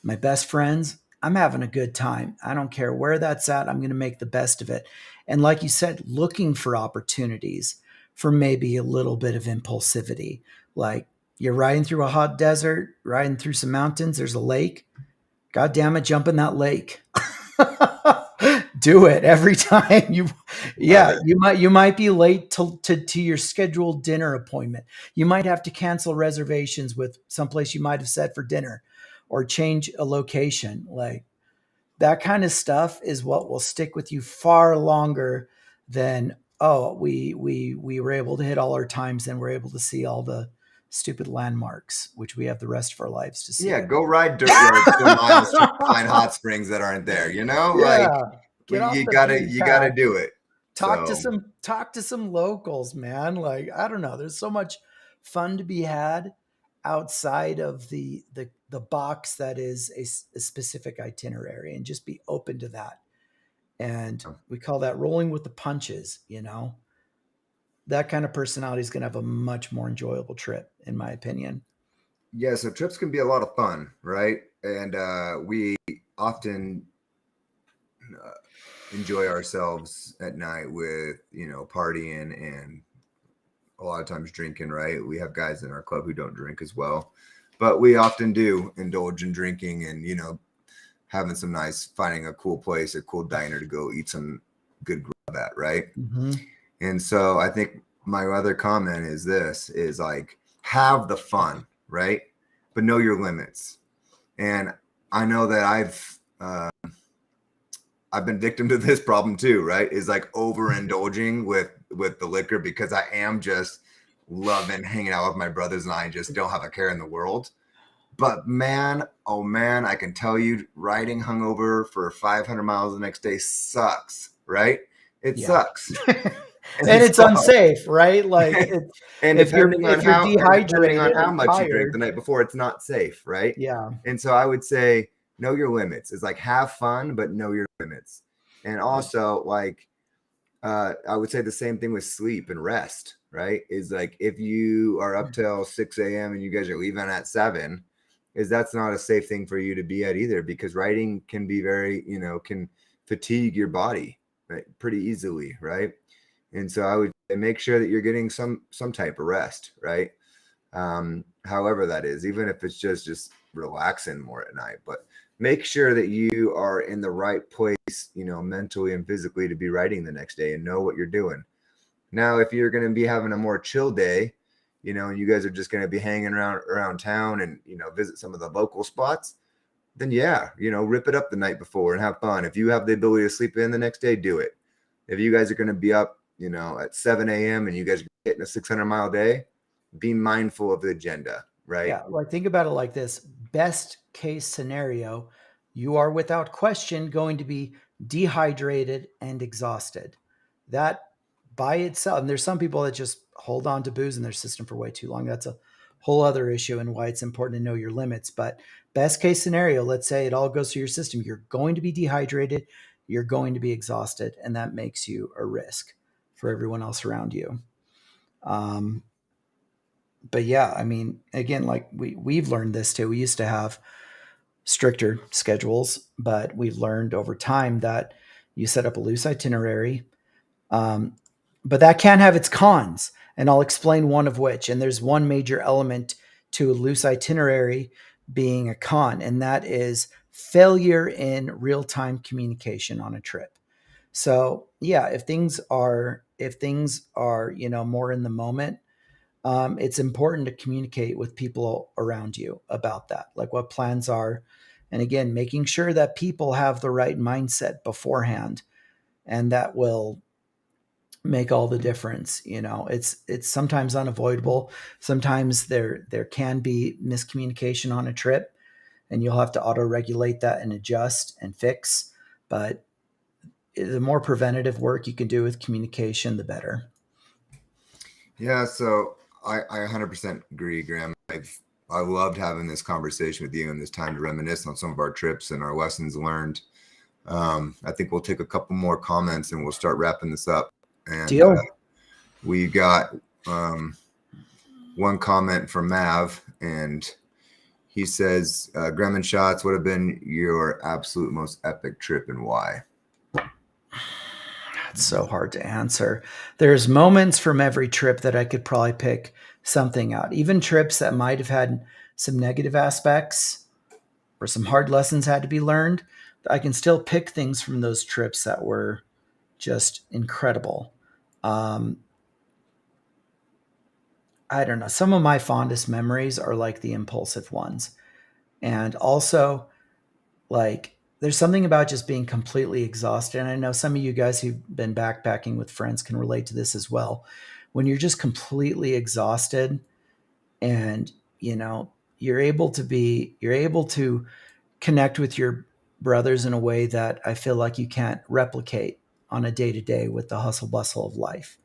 my best friends, I'm having a good time. I don't care where that's at. I'm going to make the best of it. And like you said, looking for opportunities for maybe a little bit of impulsivity. Like, you're riding through a hot desert, riding through some mountains, there's a lake. God damn it, jump in that lake. Do it every time you might be late to your scheduled dinner appointment. You might have to cancel reservations with someplace you might have set for dinner or change a location. Like, that kind of stuff is what will stick with you far longer than, oh, we were able to hit all our times and we're able to see all the stupid landmarks, which we have the rest of our lives to see. Yeah, go ride dirt roads for miles to find hot springs that aren't there. Like, Yeah. Get off you the gotta beaten gotta path. do it. Talk to So some locals, man. Like, I don't know. There's so much fun to be had outside of the box that is a specific itinerary, and just be open to that. And we call that rolling with the punches. That kind of personality is going to have a much more enjoyable trip, in my opinion. yeah, so trips can be a lot of fun, right? And we often enjoy ourselves at night with partying and a lot of times drinking, right? We have guys in our club who don't drink as well, but we often do indulge in drinking and having some nice, finding a cool place, a cool diner to go eat some good grub at, right? Mm-hmm. And so I think my other comment is this: is like, have the fun, right? But know your limits. And I know that I've been victim to this problem too, right? Is like overindulging with the liquor because I am just loving hanging out with my brothers and I just don't have a care in the world. But man, oh man, I can tell you, riding hungover for 500 miles the next day sucks, right? It Yeah. sucks. And it's unsafe, right? Like, and if you're depending on dehydrated how or much you drink tired, the night before, it's not safe, right? yeah. And so I would say know your limits. It's like, have fun, but know your limits. And also, like, I would say the same thing with sleep and rest, right? Is like, if you are up till 6 a.m. and you guys are leaving at 7, that's not a safe thing for you to be at either, because riding can be very, can fatigue your body, right, pretty easily, right? And so I would make sure that you're getting some type of rest, right? However that is, even if it's just relaxing more at night, but make sure that you are in the right place, mentally and physically, to be riding the next day and know what you're doing. Now, if you're going to be having a more chill day, and you guys are just going to be hanging around town and, visit some of the local spots, then yeah, rip it up the night before and have fun. If you have the ability to sleep in the next day, do it. If you guys are going to be up, at 7 a.m. and you guys are hitting a 600-mile day, be mindful of the agenda, right? Yeah, like think about it like this. Best case scenario, you are without question going to be dehydrated and exhausted. That by itself, and there's some people that just hold on to booze in their system for way too long. That's a whole other issue and why it's important to know your limits. But best case scenario, let's say it all goes through your system. You're going to be dehydrated, you're going to be exhausted, and that makes you a risk for everyone else around you. Um, but yeah, I mean, again, like we've learned this too. We used to have stricter schedules, but we've learned over time that you set up a loose itinerary. Um, but that can have its cons, and I'll explain one of which. And there's one major element to a loose itinerary being a con, and that is failure in real-time communication on a trip. So yeah, if things are more in the moment, it's important to communicate with people around you about that, like what plans are. And again, making sure that people have the right mindset beforehand, and that will make all the difference. It's sometimes unavoidable. Sometimes there can be miscommunication on a trip, and you'll have to auto regulate that and adjust and fix. But the more preventative work you can do with communication, the better. Yeah, so I 100% agree, Graham. I loved having this conversation with you and this time to reminisce on some of our trips and our lessons learned. I think we'll take a couple more comments and we'll start wrapping this up. And Deal. we got one comment from Mav, and he says, Graham and Shots, what have been your absolute most epic trip and why? It's so hard to answer. There's moments from every trip that I could probably pick something out. Even trips that might have had some negative aspects or some hard lessons had to be learned, I can still pick things from those trips that were just incredible. Um, I don't know. Some of my fondest memories are like the impulsive ones. And also, like, there's something about just being completely exhausted. And I know some of you guys who've been backpacking with friends can relate to this as well. When you're just completely exhausted and, you're able to connect with your brothers in a way that I feel like you can't replicate on a day to day with the hustle bustle of life.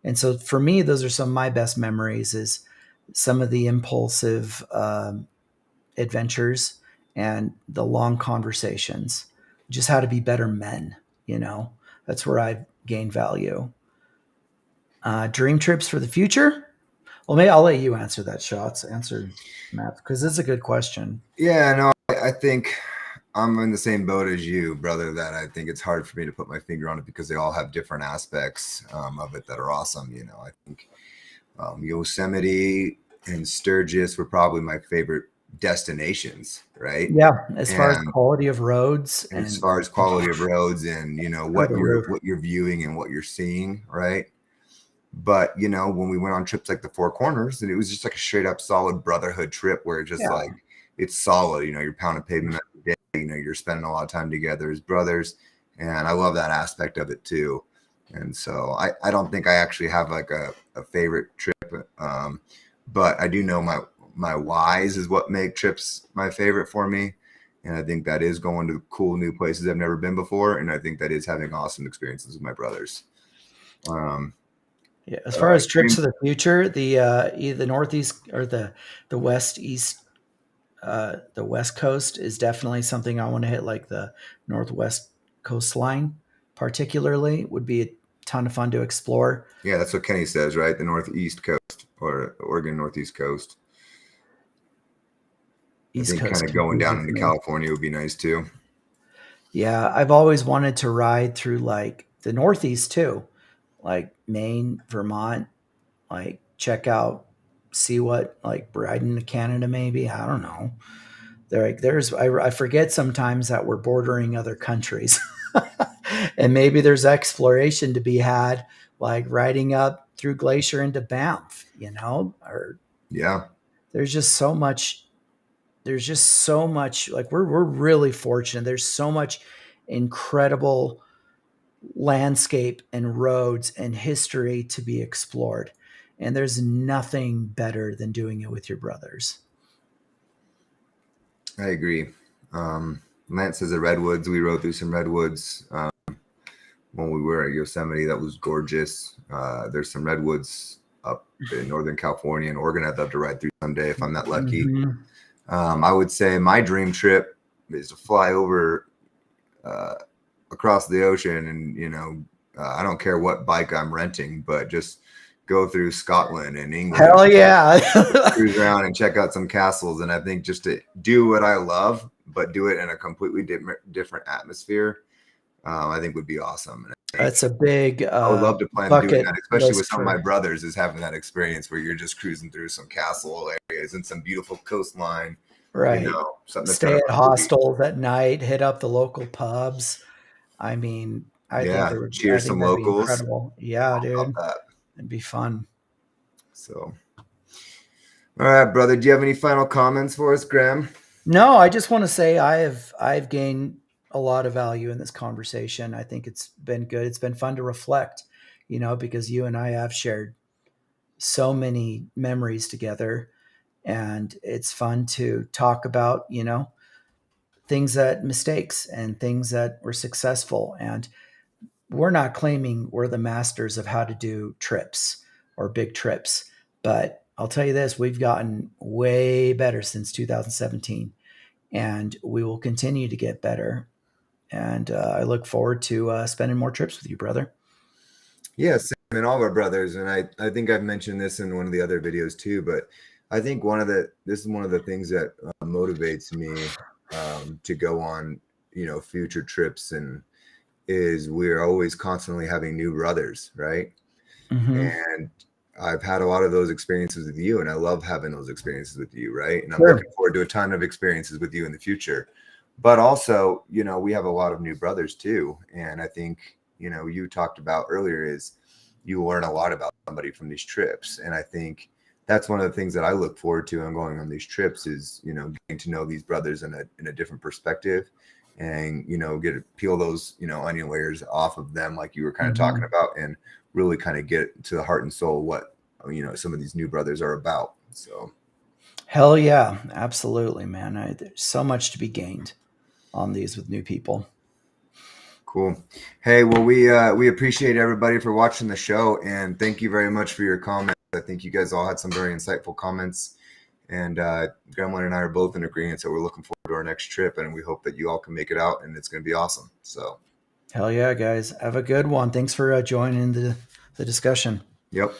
And so for me, those are some of my best memories is some of the impulsive adventures and the long conversations, just how to be better men. That's where I've gained value. Dream trips for the future. Well, maybe I'll let you answer that. Shots answer, Matt, because it's a good question. Yeah, no, I think I'm in the same boat as you, brother, that I think it's hard for me to put my finger on it because they all have different aspects of it that are awesome. I think Yosemite and Sturgis were probably my favorite destinations, right? Yeah, as far as And quality of roads as and far as quality of roads and through the roof. what you're viewing and what you're seeing, right? But when we went on trips like the Four Corners, and it was just like a straight up solid brotherhood trip where it's just Yeah. like it's solid. You're pounding pavement every day. You're spending a lot of time together as brothers, and I love that aspect of it too. And so I don't think I actually have like a favorite trip, but I do know my whys is what make trips my favorite for me. And I think that is going to cool new places I've never been before, and I think that is having awesome experiences with my brothers. Yeah, as far as trips to the future, either the northeast or the west east, the west coast is definitely something I want to hit. Like the northwest coastline, particularly, would be a ton of fun to explore. Yeah, that's what Kenny says, right? The northeast coast or Oregon northeast coast. East I think Coast kind of going down into me. California would be nice too. Yeah, I've always wanted to ride through like the Northeast too, like Maine, Vermont, like check out, see what like ride into Canada maybe. I don't know. They're like I forget sometimes that we're bordering other countries, and maybe there's exploration to be had like riding up through Glacier into Banff, or Yeah. there's just so much. There's just so much. Like we're really fortunate. There's so much incredible landscape and roads and history to be explored. And there's nothing better than doing it with your brothers. I agree. Lance says the redwoods. We rode through some redwoods when we were at Yosemite. That was gorgeous. There's some redwoods up in Northern California and Oregon I'd love to ride through someday if I'm that lucky. Mm-hmm. I would say my dream trip is to fly over across the ocean and, I don't care what bike I'm renting, but just go through Scotland and England. Hell yeah. Cruise around and check out some castles. And I think just to do what I love, but do it in a completely different atmosphere, I think would be awesome. That's a big I would love to plan on doing that, especially with some of for my brothers, is having that experience where you're just cruising through some castle areas and some beautiful coastline. right. Something Stay at hostels at night, hit up the local pubs. I mean, I think cheer some that'd be locals. incredible. Yeah, How dude. about that? It'd be fun. So, all right, brother. Do you have any final comments for us, Graham? No, I just want to say I've gained a lot of value in this conversation. I think it's been good. It's been fun to reflect, because you and I have shared so many memories together, and it's fun to talk about, mistakes and things that were successful. And we're not claiming we're the masters of how to do trips or big trips, but I'll tell you this, we've gotten way better since 2017, and we will continue to get better. And I look forward to spending more trips with you, brother. Yes, and all of our brothers. And I think I've mentioned this in one of the other videos too, but I think this is one of the things that motivates me to go on, future trips, and is we're always constantly having new brothers, right? Mm-hmm. And I've had a lot of those experiences with you, and I love having those experiences with you, right? And I'm Sure. looking forward to a ton of experiences with you in the future. But also, we have a lot of new brothers too. And I think, you talked about earlier is you learn a lot about somebody from these trips. And I think that's one of the things that I look forward to in going on these trips is, getting to know these brothers in a different perspective, and, get to peel those, onion layers off of them, like you were kind of talking about, and really kind of get to the heart and soul what, some of these new brothers are about. So. Hell yeah, absolutely, man. There's so much to be gained on these with new people. Cool. Hey, well, we appreciate everybody for watching the show, and thank you very much for your comments. I think you guys all had some very insightful comments, and Gremlin and I are both in agreement. So we're looking forward to our next trip, and we hope that you all can make it out, and it's going to be awesome. So. Hell yeah, guys. Have a good one. Thanks for joining the discussion. Yep.